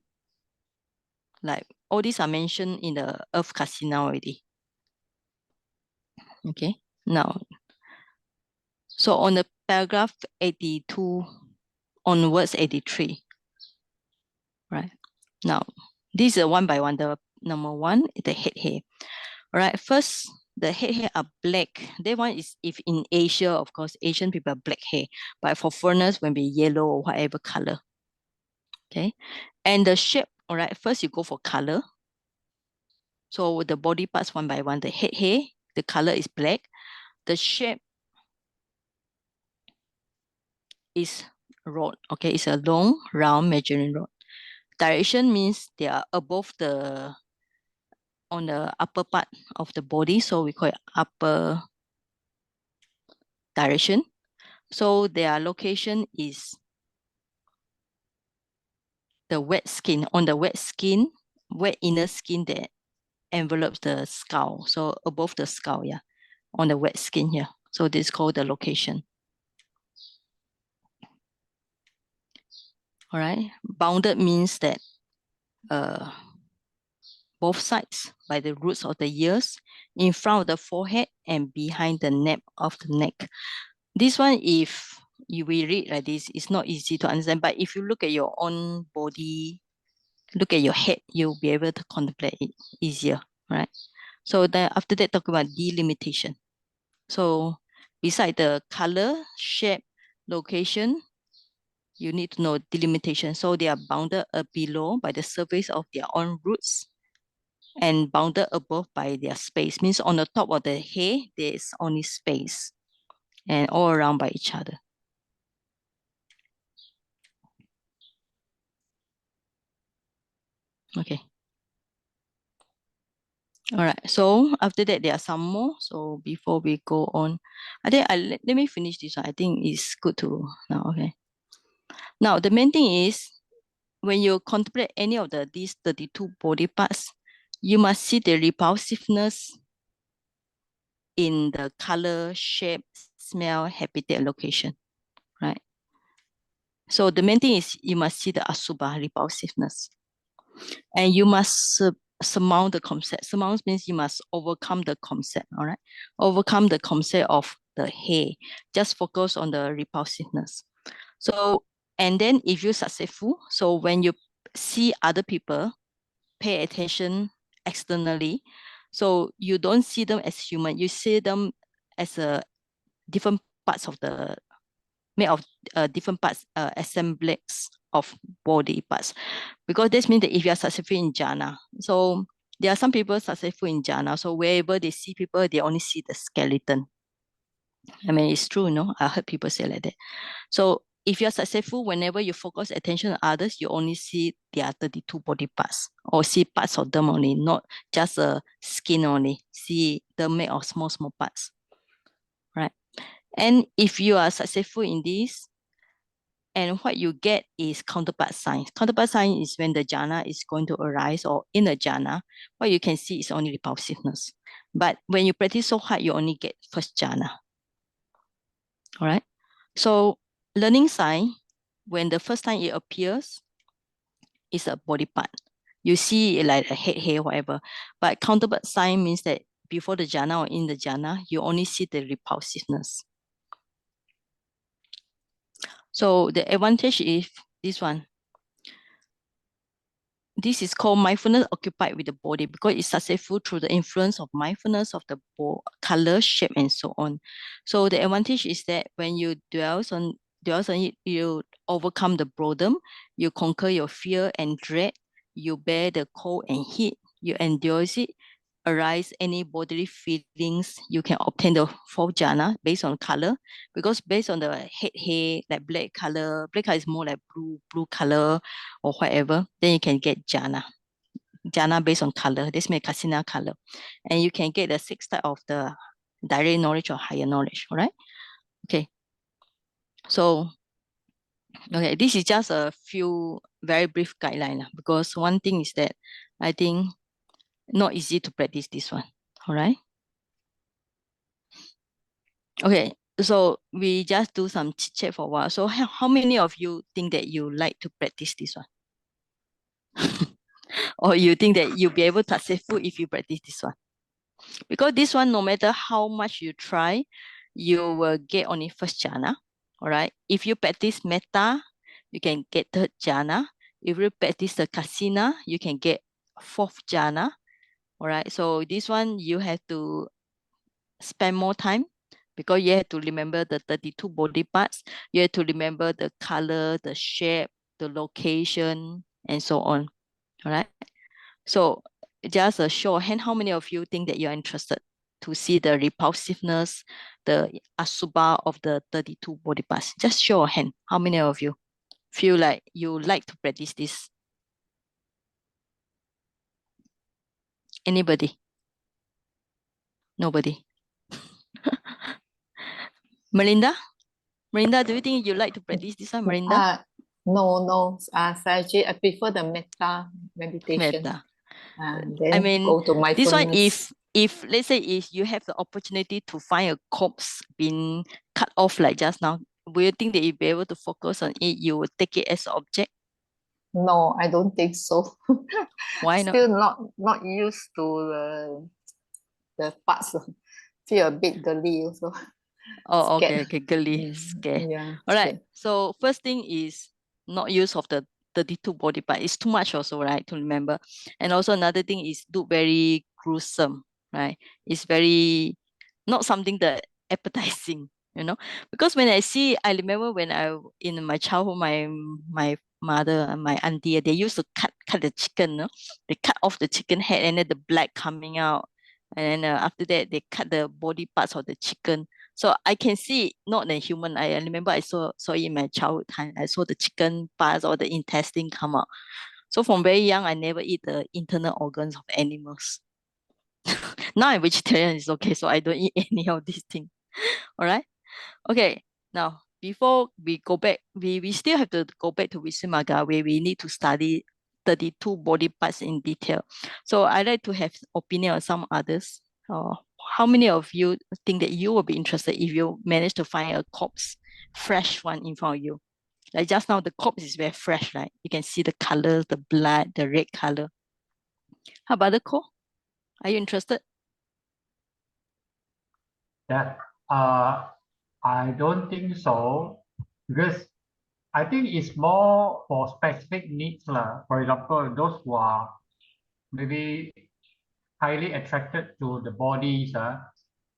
Like all these are mentioned in the Earth Casino already. Okay, now, so on the paragraph 82 onwards, 83, right? Now, these are one by one. The number one, the head hair. All right, first, the head hair are black. That one is if in Asia, of course, Asian people have black hair. But for foreigners, when be yellow or whatever color. Okay, and the shape, all right, first you go for color. So the body parts one by one, the head hair, the color is black. the shape is rod. Okay, it's a long, round measuring rod. Direction means they are above the, on the upper part of the body, so we call it upper direction. So their location is the wet skin, on the wet skin, wet inner skin that envelopes the skull. So above the skull, yeah, on the wet skin here. So this is called the location. All right, bounded means that both sides by the roots of the ears, in front of the forehead and behind the nape of the neck. This one, if you will read like this, it's not easy to understand. But if you look at your own body, look at your head, you'll be able to contemplate it easier, right? So then after that, talk about delimitation. So beside the color, shape, location, you need to know delimitation. So they are bounded below by the surface of their own roots and bounded above by their space. Means on the top of the hair, there is only space and all around by each other. Okay. All right. So after that, there are some more. So before we go on, I think let me finish this one. I think it's good to now. Okay. Now the main thing is when you contemplate any of these 32 body parts, you must see the repulsiveness in the color, shape, smell, habitat, location, right? So the main thing is you must see the asubha, repulsiveness. And you must surmount the concept. Surmount means you must overcome the concept, all right? Overcome the concept of the hair. Just focus on the repulsiveness. So, and then if you're successful, so when you see other people, pay attention externally. So you don't see them as human, you see them as a different parts of the, made of different parts, assemblies of body parts. Because this means that if you are successful in jhana, so there are some people successful in jhana, so wherever they see people, they only see the skeleton. I mean, it's true, no? I heard people say like that. So if you're successful, whenever you focus attention on others, you only see their 32 body parts or see parts of them only, not just a skin only. See them made of small, small parts, right? And if you are successful in this, and what you get is counterpart sign. Counterpart sign is when the jhana is going to arise, or in a jhana, what you can see is only repulsiveness. But when you practice so hard, you only get first jhana. All right. So learning sign, when the first time it appears, is a body part. You see like a head, hair, whatever. But counterpart sign means that before the jhana or in the jhana, you only see the repulsiveness. So the advantage is this one. This is called mindfulness occupied with the body because it's successful through the influence of mindfulness of the color, shape, and so on. So the advantage is that when you dwells on it, you overcome the boredom, you conquer your fear and dread, you bear the cold and heat, you endure it, arise any bodily feelings, you can obtain the fourth jhana based on color, because based on the head hair, like black color is more like blue color or whatever, then you can get jhana. Jhana based on color, this may kasina color. And you can get the 6 type of the direct knowledge or higher knowledge, all right? Okay. So, okay, this is just a few very brief guideline because one thing is that I think not easy to practice this one, all right? Okay, so we just do some chit chat for a while. So how many of you think that you like to practice this one? Or you think that you'll be able to successful if you practice this one? Because this one, no matter how much you try, you will get only first jhana. All right. If you practice metta, you can get third jhana. If you practice the kasina, you can get fourth jhana. All right. So this one you have to spend more time because you have to remember the 32 body parts. You have to remember the color, the shape, the location, and so on. All right. So just a show of hand, how many of you think that you're interested? to see the repulsiveness, the asubha of the 32 body parts? Just show a hand. How many of you feel like you like to practice this? Anybody? Nobody? Melinda? Melinda, do you think you like to practice this one, Melinda? No, Saji, I prefer the metta meditation. Metta. Then I mean, go to this one, mindfulness. if let's say if you have the opportunity to find a corpse being cut off like just now, will you think that you'll be able to focus on it? You will take it as an object? No, I don't think so. Why not? Still not used to the parts. Feel a bit girly also. Oh, Scared. okay, girly, scare. Yeah. All right. scared. So first thing is not use of the 32 body part. It's too much also, right? To remember. And also another thing is look very gruesome, right? It's very not something that appetizing, Because when I remember when in my childhood, my mother and my auntie, they used to cut the chicken, no? They cut off the chicken head and then the blood coming out. And then after that, they cut the body parts of the chicken. So I can see not the human. I remember I saw it in my childhood time. I saw the chicken parts or the intestine come out. So from very young, I never eat the internal organs of animals. Now I'm vegetarian, it's okay. So I don't eat any of these things. All right. Okay. Now, before we go back, we still have to go back to Visuddhimagga where we need to study 32 body parts in detail. So I'd like to have opinion on some others. How many of you think that you will be interested if you manage to find a corpse, fresh one in front of you? Like just now, the corpse is very fresh, right? You can see the color, the blood, the red color. How about the core? Are you interested? Yeah. I don't think so, because I think it's more for specific needs lah. For example, those who are maybe highly attracted to the bodies,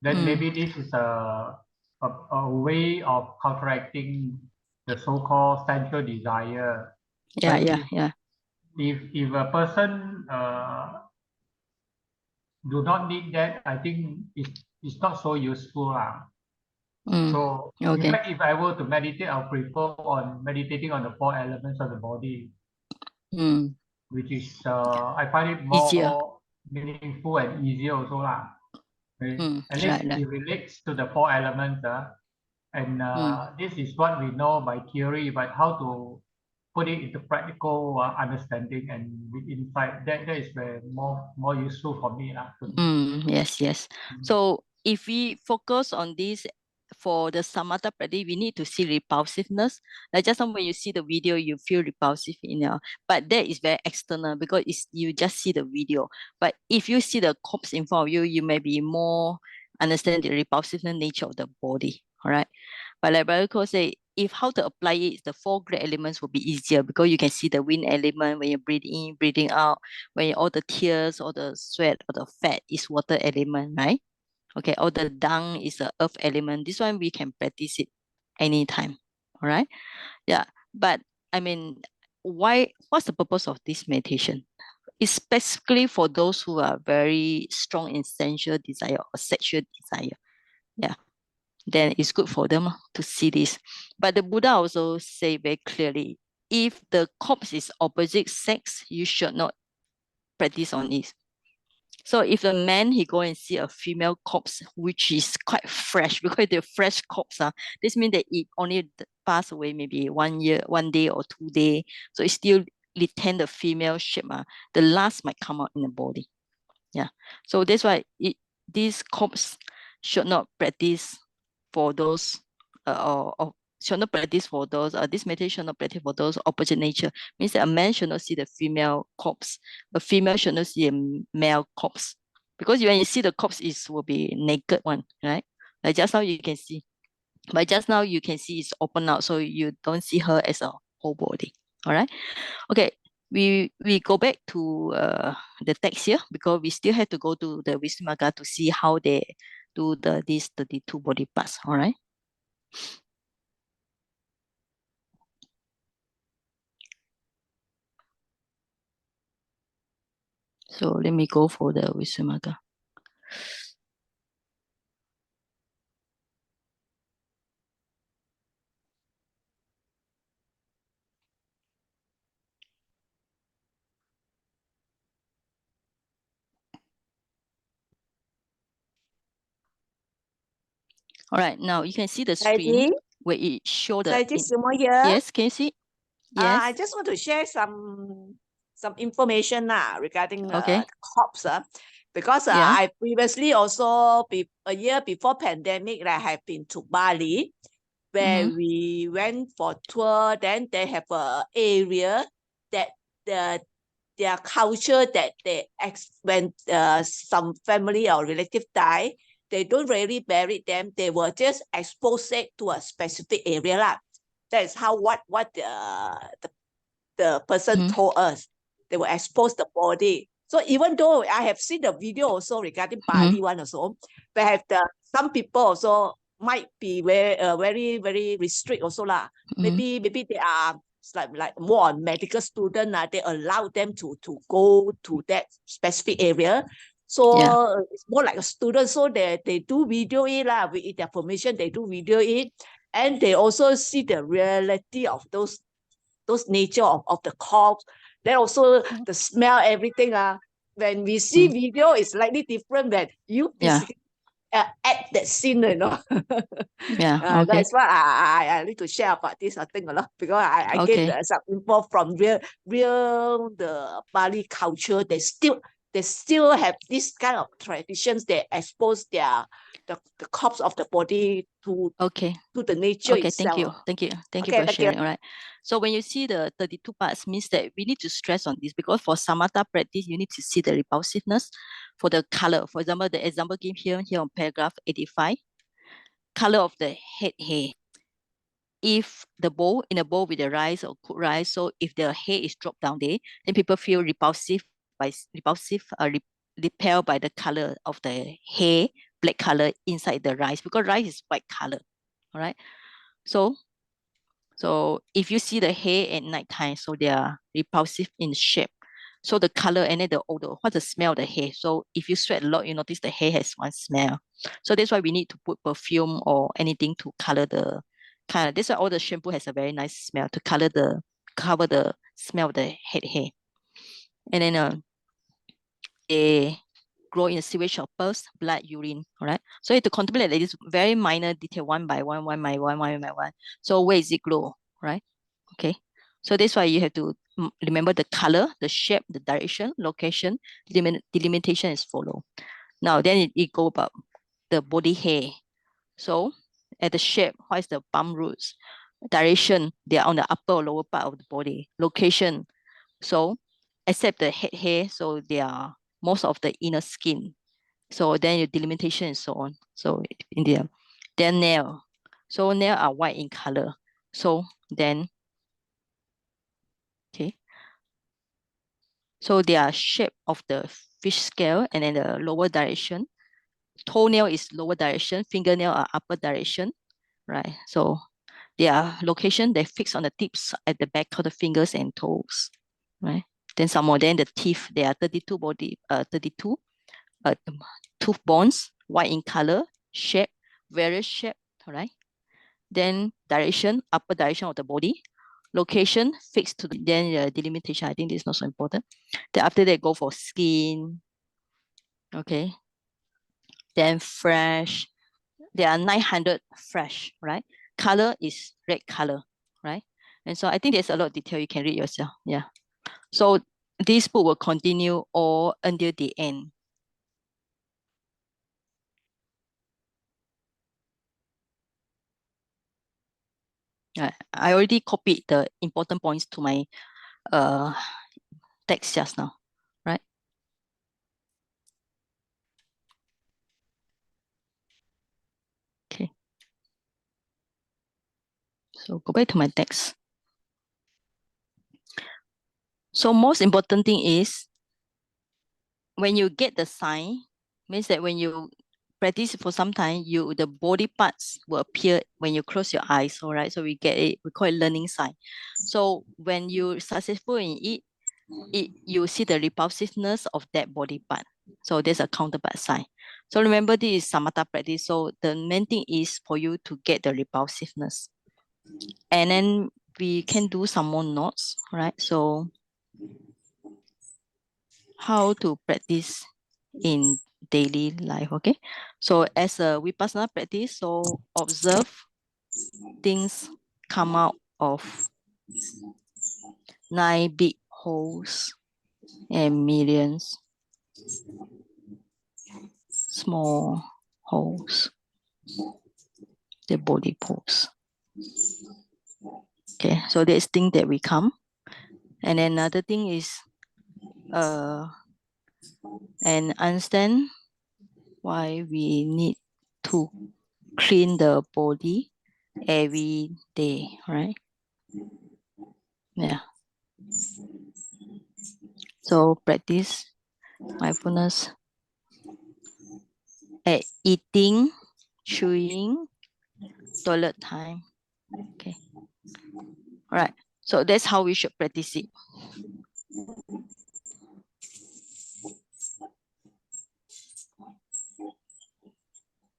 then maybe this is a way of counteracting the so-called sensual desire. Yeah, But yeah. if a person do not need that, I think it's not so useful lah. So in Okay. fact, if I were to meditate, I'll prefer on meditating on the four elements of the body, which is I find it Easier. more meaningful and easier also lah. Okay? At least Right. it relates to the four elements, and this is what we know by theory, but how to put it into practical understanding and with insight, that is very more useful for me lah. Yes. So if we focus on this for the samatha practice, we need to see repulsiveness. Like just now when you see the video, you feel repulsive but that is very external because you just see the video. But if you see the corpse in front of you, you may be more understand the repulsive nature of the body. All right. But like Brother Ko say, if how to apply it, the four great elements will be easier because you can see the wind element when you breathe in, breathing out, when all the tears, all the sweat, or the fat is water element, right? Okay, all the dung is the earth element. This one we can practice it anytime. All right. Yeah. But I mean, what's the purpose of this meditation? It's specifically for those who are very strong in sensual desire or sexual desire. Yeah, then it's good for them to see this. But the Buddha also say very clearly, if the corpse is opposite sex, you should not practice on it. So if a man he go and see a female corpse which is quite fresh, because they're fresh corpse, this means that it only passed away maybe 1 year, 1 day or 2 days. So it still retain the female shape. The lust might come out in the body. Yeah. So that's why this corpse should not practice for those or should not practice for those this meditation should not practice for those opposite nature. Means that a man should not see the female corpse, a female should not see a male corpse, because when you see the corpse will be naked one, right? Like just now you can see, but just now you can see it's open out, so you don't see her as a whole body. All right. Okay. We go back to the text here because we still have to go to the Visuddhimagga to see how they do these 32 body parts. All right. So let me go for the Visuddhimagga. All right, now you can see the Saiji, screen where it show the Saiji, Sumo here. yes, can you see? Yes. I just want to share some information regarding Okay. the crops. Because Yeah. I previously also a year before pandemic, I have been to Bali, where Mhm. we went for tour. Then they have a area that their culture that when some family or relative die, they don't really bury them. They will just expose it to a specific area lah. That is how what the person Mhm. told us. They will expose the body. So even though I have seen the video also regarding Bali one also, but have some people also might be very very restrict also lah. Maybe they are like more on medical student they allow them to go to that specific area. So it's more like a student. So they do video it lah. With their permission, they do video it, and they also see the reality of those nature of the corpse. Then also the smell, everything. When we see video, it's slightly different when you physically at that scene, you know. Yeah. Okay. That's why I need to share about this thing a lot, because I get Okay. some info from real the Bali culture. They still have this kind of traditions. They expose the corpse of the body to Okay. the nature Okay, thank you. itself. Thank you. Thank you Okay, for thank you. sharing. All right. So when you see the 32 parts, means that we need to stress on this, because for samatha practice, you need to see the repulsiveness for the color. For example, the example given here on paragraph 85, color of the head hair. If the bowl, in a bowl with the rice or cooked rice, so if the hair is dropped down there, then people feel repelled by the color of the hair, black color inside the rice, because rice is white color. All right. So if you see the hair at night time, so they are repulsive in shape. So the color and then the odor, what's the smell of the hair? So if you sweat a lot, you notice the hair has one smell. So that's why we need to put perfume or anything to color the color. That's why all the shampoo has a very nice smell to cover the smell of the head hair. And then they grow in a sewage of pus, blood, urine. All right. So you have to contemplate this very minor detail, one by one. So where is it grow? Right. Okay. So that's why you have to remember the color, the shape, the direction, location, delimitation is follow. Now then it go about the body hair. So at the shape, what is the palm roots? Direction, they are on the upper or lower part of the body. Location, so except the head hair, so they are most of the inner skin. So then your delimitation and so on. So in the then nail. So nail are white in color. So then okay. So they are shape of the fish scale, and then the lower direction. Toenail is lower direction, fingernail are upper direction, right? So their location, they fix on the tips at the back of the fingers and toes, right? Then some more, then the teeth, there are 32 tooth bones, white in color, shape, various shape, all right? Then direction, upper direction of the body, location fixed to then delimitation. I think this is not so important. Then after that, go for skin, okay? Then fresh, there are 900 fresh, right? Color is red color, right? And so I think there's a lot of detail you can read yourself. Yeah. So this book will continue all until the end. I already copied the important points to my text just now, right? Okay. So go back to my text. So most important thing is when you get the sign, means that when you practice for some time, the body parts will appear when you close your eyes. All right. So we call it learning sign. So when you're successful in it, you see the repulsiveness of that body part. So there's a counterpart sign. So remember, this is samatha practice. So the main thing is for you to get the repulsiveness. And then we can do some more notes, right? So how to practice in daily life. Okay, so as a vipassana practice, so observe things come out of 9 big holes and millions small holes, the body pose. Okay, so there's thing that we come. And then another thing is and understand why we need to clean the body every day, right? Yeah. So practice mindfulness at eating, chewing, toilet time. Okay. All right. So that's how we should practice it.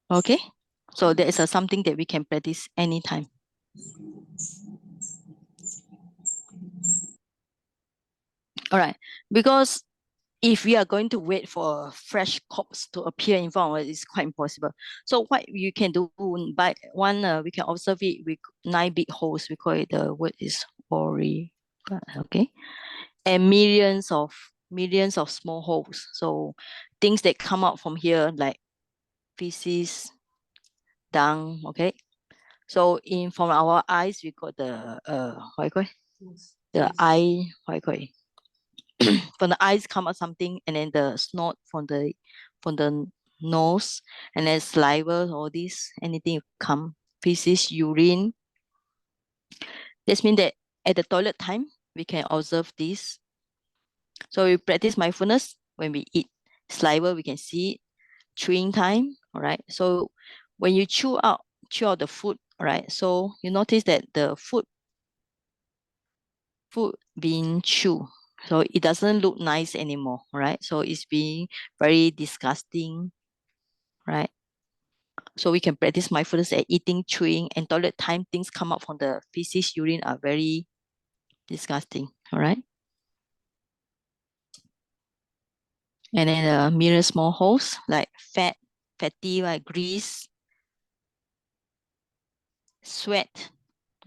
Okay. So that is something that we can practice anytime. All right. Because if we are going to wait for a fresh corpse to appear in front of us, it's quite impossible. So what you can do by one, we can observe it with 9 big holes. We call it, the word is ori. Okay. And millions of small holes. So things that come out from here like feces, dung. Okay. So from our eyes, we got the what you call it? The eye, what you call it? From the eyes come out something, and then the snot from the nose, and then saliva, all this, anything come, feces, urine. This means that at the toilet time, we can observe this. So we practice mindfulness when we eat. Saliva, we can see it. Chewing time, all right? So when you chew out the food, all right? So you notice that the food being chewed, so it doesn't look nice anymore, right? So it's being very disgusting, right? So we can practice mindfulness at eating, chewing, and toilet time. Things come out from the feces, urine are very disgusting, all right? And then mirror small holes like fatty, like grease, sweat,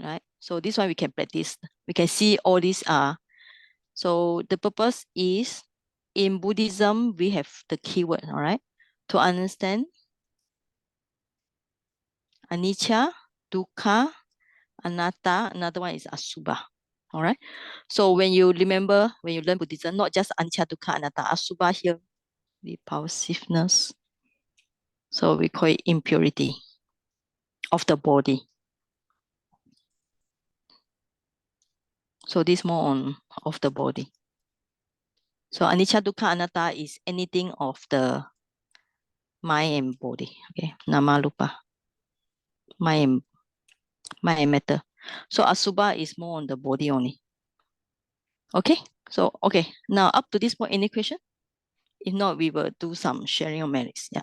right? So this one we can practice. We can see all these are. So the purpose is, in Buddhism, we have the keyword, all right? To understand anicca, dukkha, anatta, another one is asubha. All right. So when you remember, when you learn Buddhism, not just anicca, dukkha, anatta, asubha here, repulsiveness. So we call it impurity of the body. So this more on of the body. So anicca, dukkha, anatta is anything of the mind and body. Okay. Nama, rupa. Mind and matter. So asubha is more on the body only. Okay. So, okay. Now up to this point, any question? If not, we will do some sharing of merits. Yeah.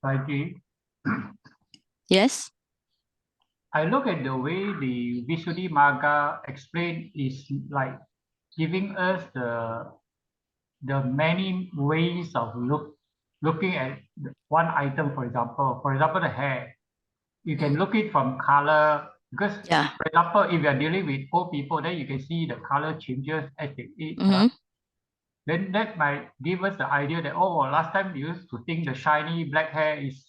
Saiji, Yes. I look at the way the Visuddhimagga explained is like giving us the many ways of looking at one item. For example, the hair. You can look it from color, because, Yeah. for example, if you are dealing with old people, then you can see the color changes as they age. Mm-hmm. Then that might give us the idea that, oh, last time you used to think the shiny black hair is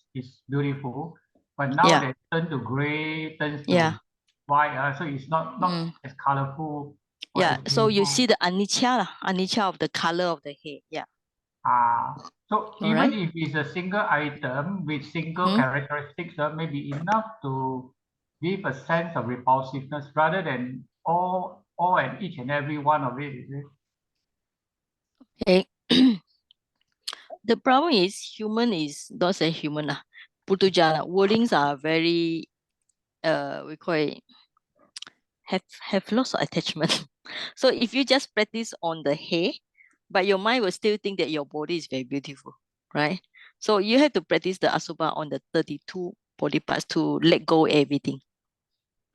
beautiful, but now Yeah. they turn to gray, turns to Yeah. white, so it's not as colorful or Yeah. as So you beautiful. see the anicca of the color of the hair. Yeah. So All even right. if it's a single item with single characteristics, may be enough to give a sense of repulsiveness rather than all and each and every one of it, is it? Okay. The problem is human is, don't say human lah. Putujana wordings are very we call it have lots of attachment. So if you just practice on the hair, but your mind will still think that your body is very beautiful, right? So you have to practice the asubha on the 32 body parts to let go everything.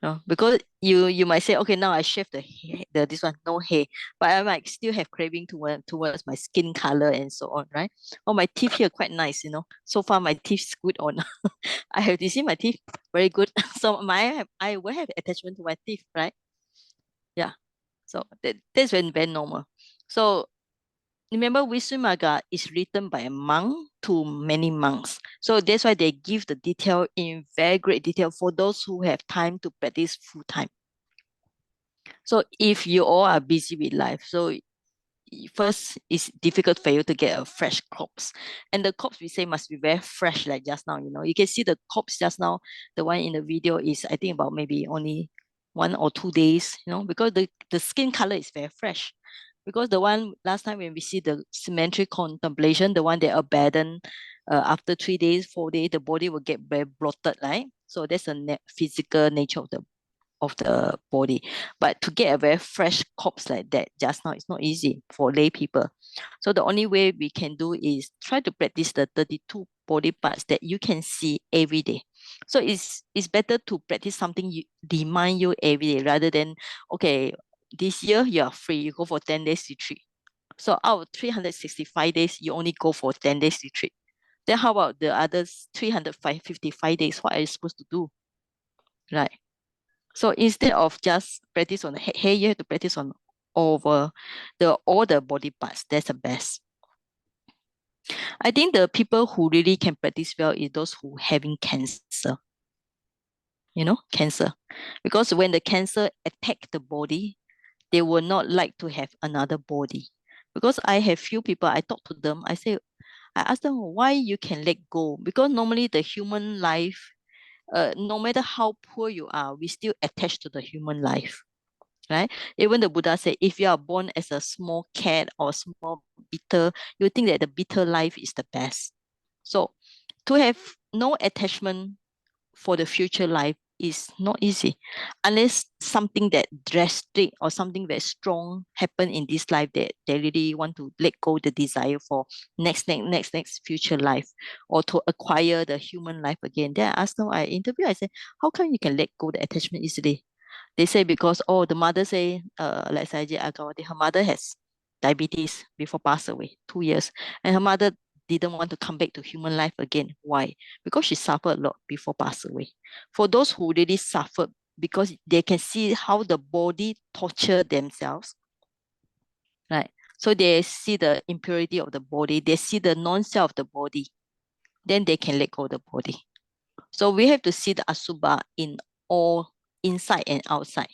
No, because you might say, okay, now I shave the hair, this one no hair, but I might still have craving towards my skin color and so on, right? Oh, my teeth here quite nice, So far my teeth is good on. I have to see my teeth very good. So I will have attachment to my teeth, right? Yeah. So that's very normal. So remember, Visuddhimagga is written by a monk to many monks. So that's why they give the detail in very great detail for those who have time to practice full time. So if you all are busy with life, so first it's difficult for you to get a fresh corpse. And the corpse we say must be very fresh, like just now, You can see the corpse just now, the one in the video is I think about maybe only 1 or 2 days, because the skin color is very fresh. Because the one last time when we see the cemetery contemplation, the one that abandoned after 3 days, 4 days, the body will get very bloated, right? So that's the physical nature of the body. But to get a very fresh corpse like that just now, it's not easy for lay people. So the only way we can do is try to practice the 32 body parts that you can see every day. So it's better to practice something you remind you every day rather than, okay, this year you are free, you go for 10 days retreat. So out of 365 days, you only go for 10 days retreat. Then how about the others 355 days? What are you supposed to do? Right. So instead of just practice on the hair, you have to practice on over all the body parts. That's the best. I think the people who really can practice well is those who having cancer. Cancer. Because when the cancer attack the body, they will not like to have another body. Because I have few people, I talk to them, I ask them why you can let go. Because normally the human life, no matter how poor you are, we still attach to the human life. Right? Even the Buddha said, if you are born as a small cat or small beetle, you think that the beetle life is the best. So to have no attachment for the future life is not easy unless something that drastic or something very strong happen in this life that they really want to let go the desire for next future life or to acquire the human life again. Then I asked them, I interview, I said, how come you can let go the attachment easily? They say because, the mother say, like Saji Agawati, her mother has diabetes before pass away, 2 years. And her mother didn't want to come back to human life again. Why? Because she suffered a lot before pass away. For those who really suffered, because they can see how the body torture themselves, right? So they see the impurity of the body, they see the non-self of the body, then they can let go of the body. So we have to see the asubha in all inside and outside.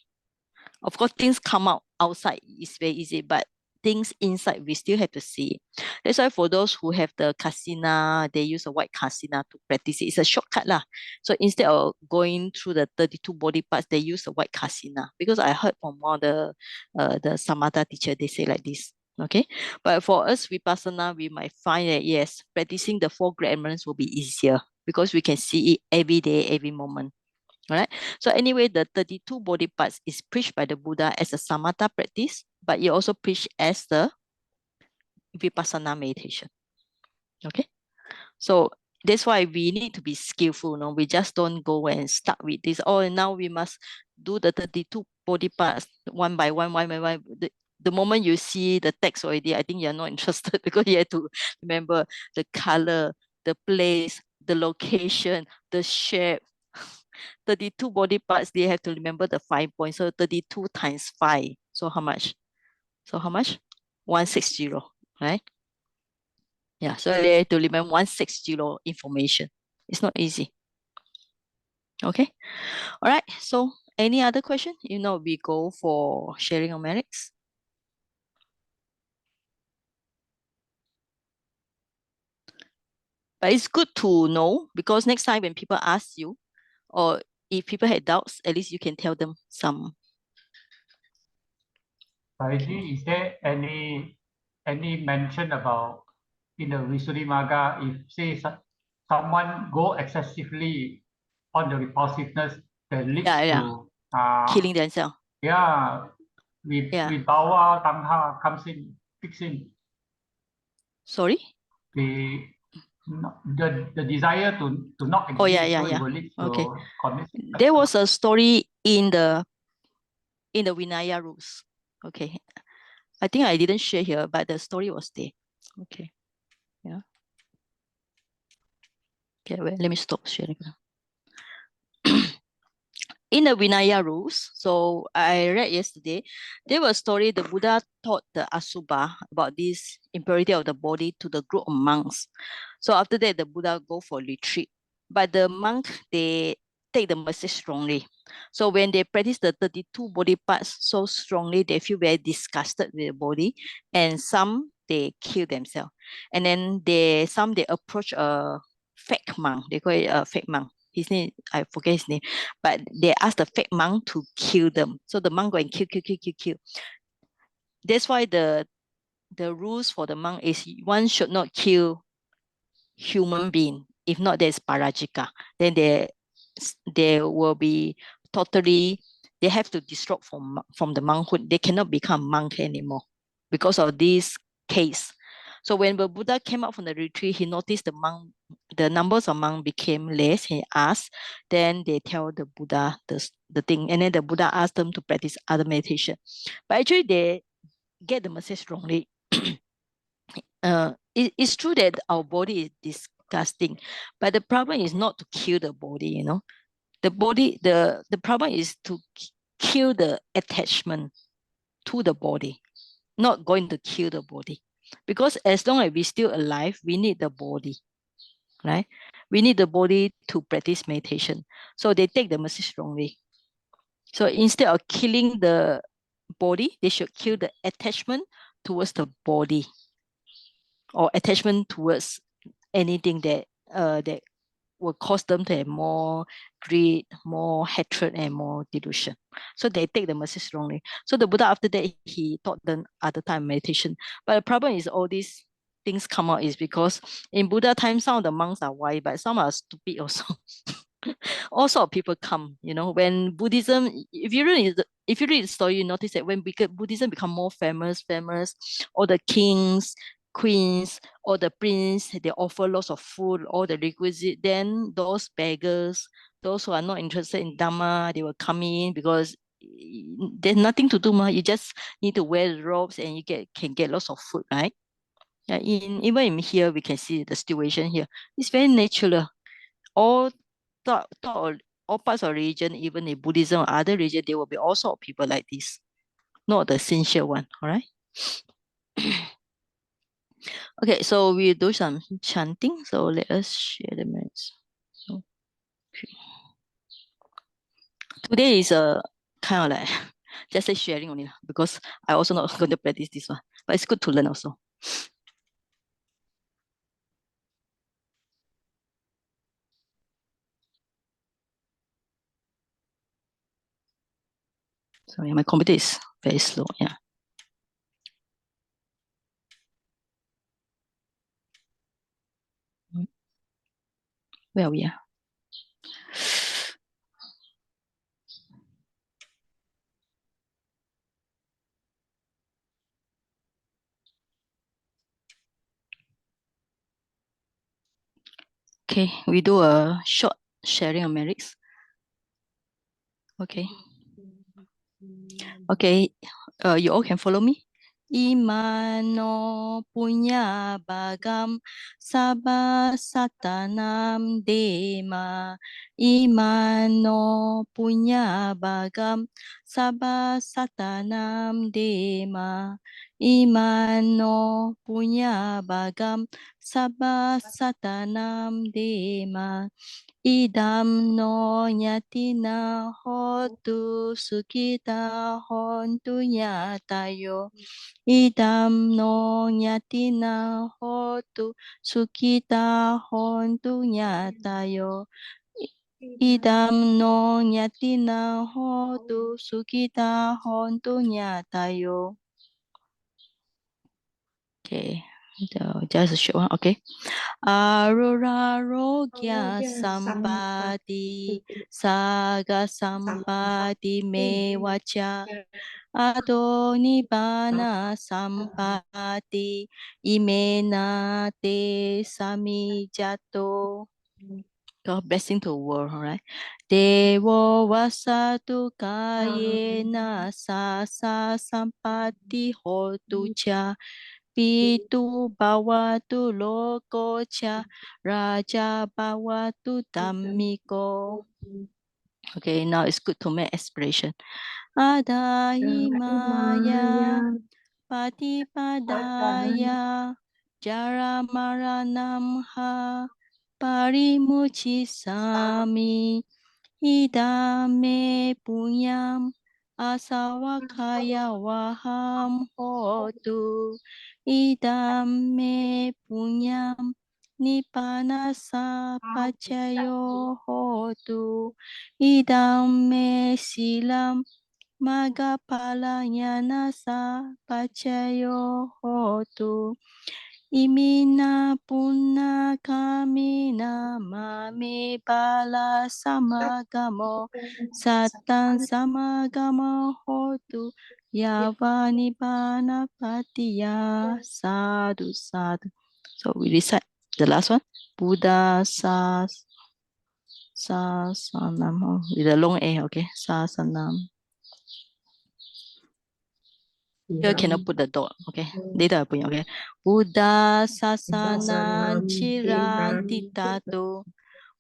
Of course, things come out outside is very easy, but things inside we still have to see. That's why for those who have the kasina, they use a white kasina to practice it. It's a shortcut lah. So instead of going through the 32 body parts, they use a white kasina. Because I heard from one of the samatha teacher, they say like this. Okay, but for us vipassana, we might find that yes, practicing the 4 great elements will be easier because we can see it every day, every moment. All right. So anyway, the 32 body parts is preached by the Buddha as a samatha practice, but it also preached as the vipassana meditation. Okay. So that's why we need to be skillful. No, we just don't go and start with this. Oh, now we must do the 32 body parts one by one. The moment you see the text already, I think you're not interested because you have to remember the color, the place, the location, the shape. 32 body parts, they have to remember the 5 points. So 32 times 5. So how much? 160, right? Yeah, so they have to remember 160 information. It's not easy. Okay. All right. So any other question? We go for sharing of merits. But it's good to know because next time when people ask you, or if people had doubts, at least you can tell them some. Saiji, is there any mention about in the Visuddhimagga if say someone go excessively on the repulsiveness that leads Yeah. to Killing themselves. yeah, Yeah. with Bawa Tangha comes in, kicks in. Sorry? The the desire to not exist, Oh, yeah, so it will lead to Okay. commit There was a story in the Vinaya rules. Okay. I think I didn't share here, but the story was there. Okay. Yeah. Okay, wait, let me stop sharing. In the Vinaya rules, so I read yesterday, there was a story the Buddha taught the Asubha about this impurity of the body to the group of monks. So after that, the Buddha go for retreat. But the monk, they take the message strongly. So when they practice the 32 body parts so strongly, they feel very disgusted with the body. And some, they kill themselves. And then some they approach a fake monk. They call it a fake monk. His name, I forget his name, but they ask the fake monk to kill them. So the monk go and kill. That's why the rules for the monk is one should not kill human being. If not, there's parajika. Then they will be totally, they have to destroy from the monkhood. They cannot become monk anymore because of this case. So when the Buddha came out from the retreat, he noticed the numbers of monks became less. He asked, then they tell the Buddha the thing, and then the Buddha asked them to practice other meditation. But actually, they get the message wrongly. It's true that our body is disgusting, but the problem is not to kill the body. The problem is to kill the attachment to the body, not going to kill the body. Because as long as we're still alive, we need the body, right? We need the body to practice meditation. So they take the message wrongly. So instead of killing the body, they should kill the attachment towards the body or attachment towards anything that will cause them to have more greed, more hatred, and more delusion. So they take the message wrongly. So the Buddha, after that, he taught them other time meditation. But the problem is all these things come out is because in Buddha time, some of the monks are wise, but some are stupid also. All sort of people come, when Buddhism, if you read the story, you notice that when Buddhism become more famous, all the kings, queens, or the prince, they offer lots of food, all the requisite, then those beggars, those who are not interested in Dhamma, they will come in because there's nothing to do, you just need to wear the robes and you can get lots of food, right? Yeah, even in here, we can see the situation here. It's very natural. All all parts of religion, even in Buddhism or other religion, there will be all sorts of people like this, not the sincere one. All right. Okay, so we do some chanting. So let us share the minutes. Okay. Today is a kind of like just a sharing only because I also not going to practice this one, but it's good to learn also. Sorry, my computer is very slow. Yeah. Where are we? Okay, we do a short sharing of merits. Okay. Okay, you all can follow me. Imano punya bagam sabha satanam dema. Imano punya bagam sabha satanam dema. Imano punya bagam sabha satanam dema. Idam no nyatina hotu sukita hontu nyatayo. Idam no nyatina hotu sukita hontu nyatayo. Idam no nyatina hotu sukita hontu nyatayo. Okay, just a short one. Okay. Arurarogya sampati saga sampati mevacha Ado Nibbana Sampati Imena Te Samijato. God blessing to the world, all right? Devo Vasatu Kayena Sasa Sampati Hotu Cha Pitu Bhavatu Loko Cha Raja Bhavatu Dhammiko. Okay, now it's good to make aspiration. Adahimaya Patipadaya Jaramaranamha Parimuchisami Idame Punyam Asawakaya Waham Hotu Idame Punyam Nipanasa Pachayo Hotu Idame Silam Magapalanyanasa Pachayo Hotu Imina Punna Kamina Mami Bala Samagamo Satan Samagamo Hotu Yavani Bana Patiya Sadhu Sadhu. So we recite the last one. Buddha Sasanam with a long A, okay? Sasanam. Here cannot put the dot, okay? Later I put it, okay? Buddha sasanam chiranti tato.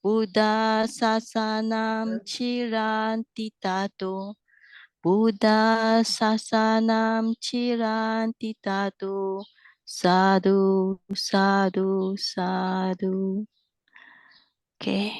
Buddha sasanam chiranti tato. Buddha sasanam chiranti tato. Sadhu, sadhu, sadhu. Okay.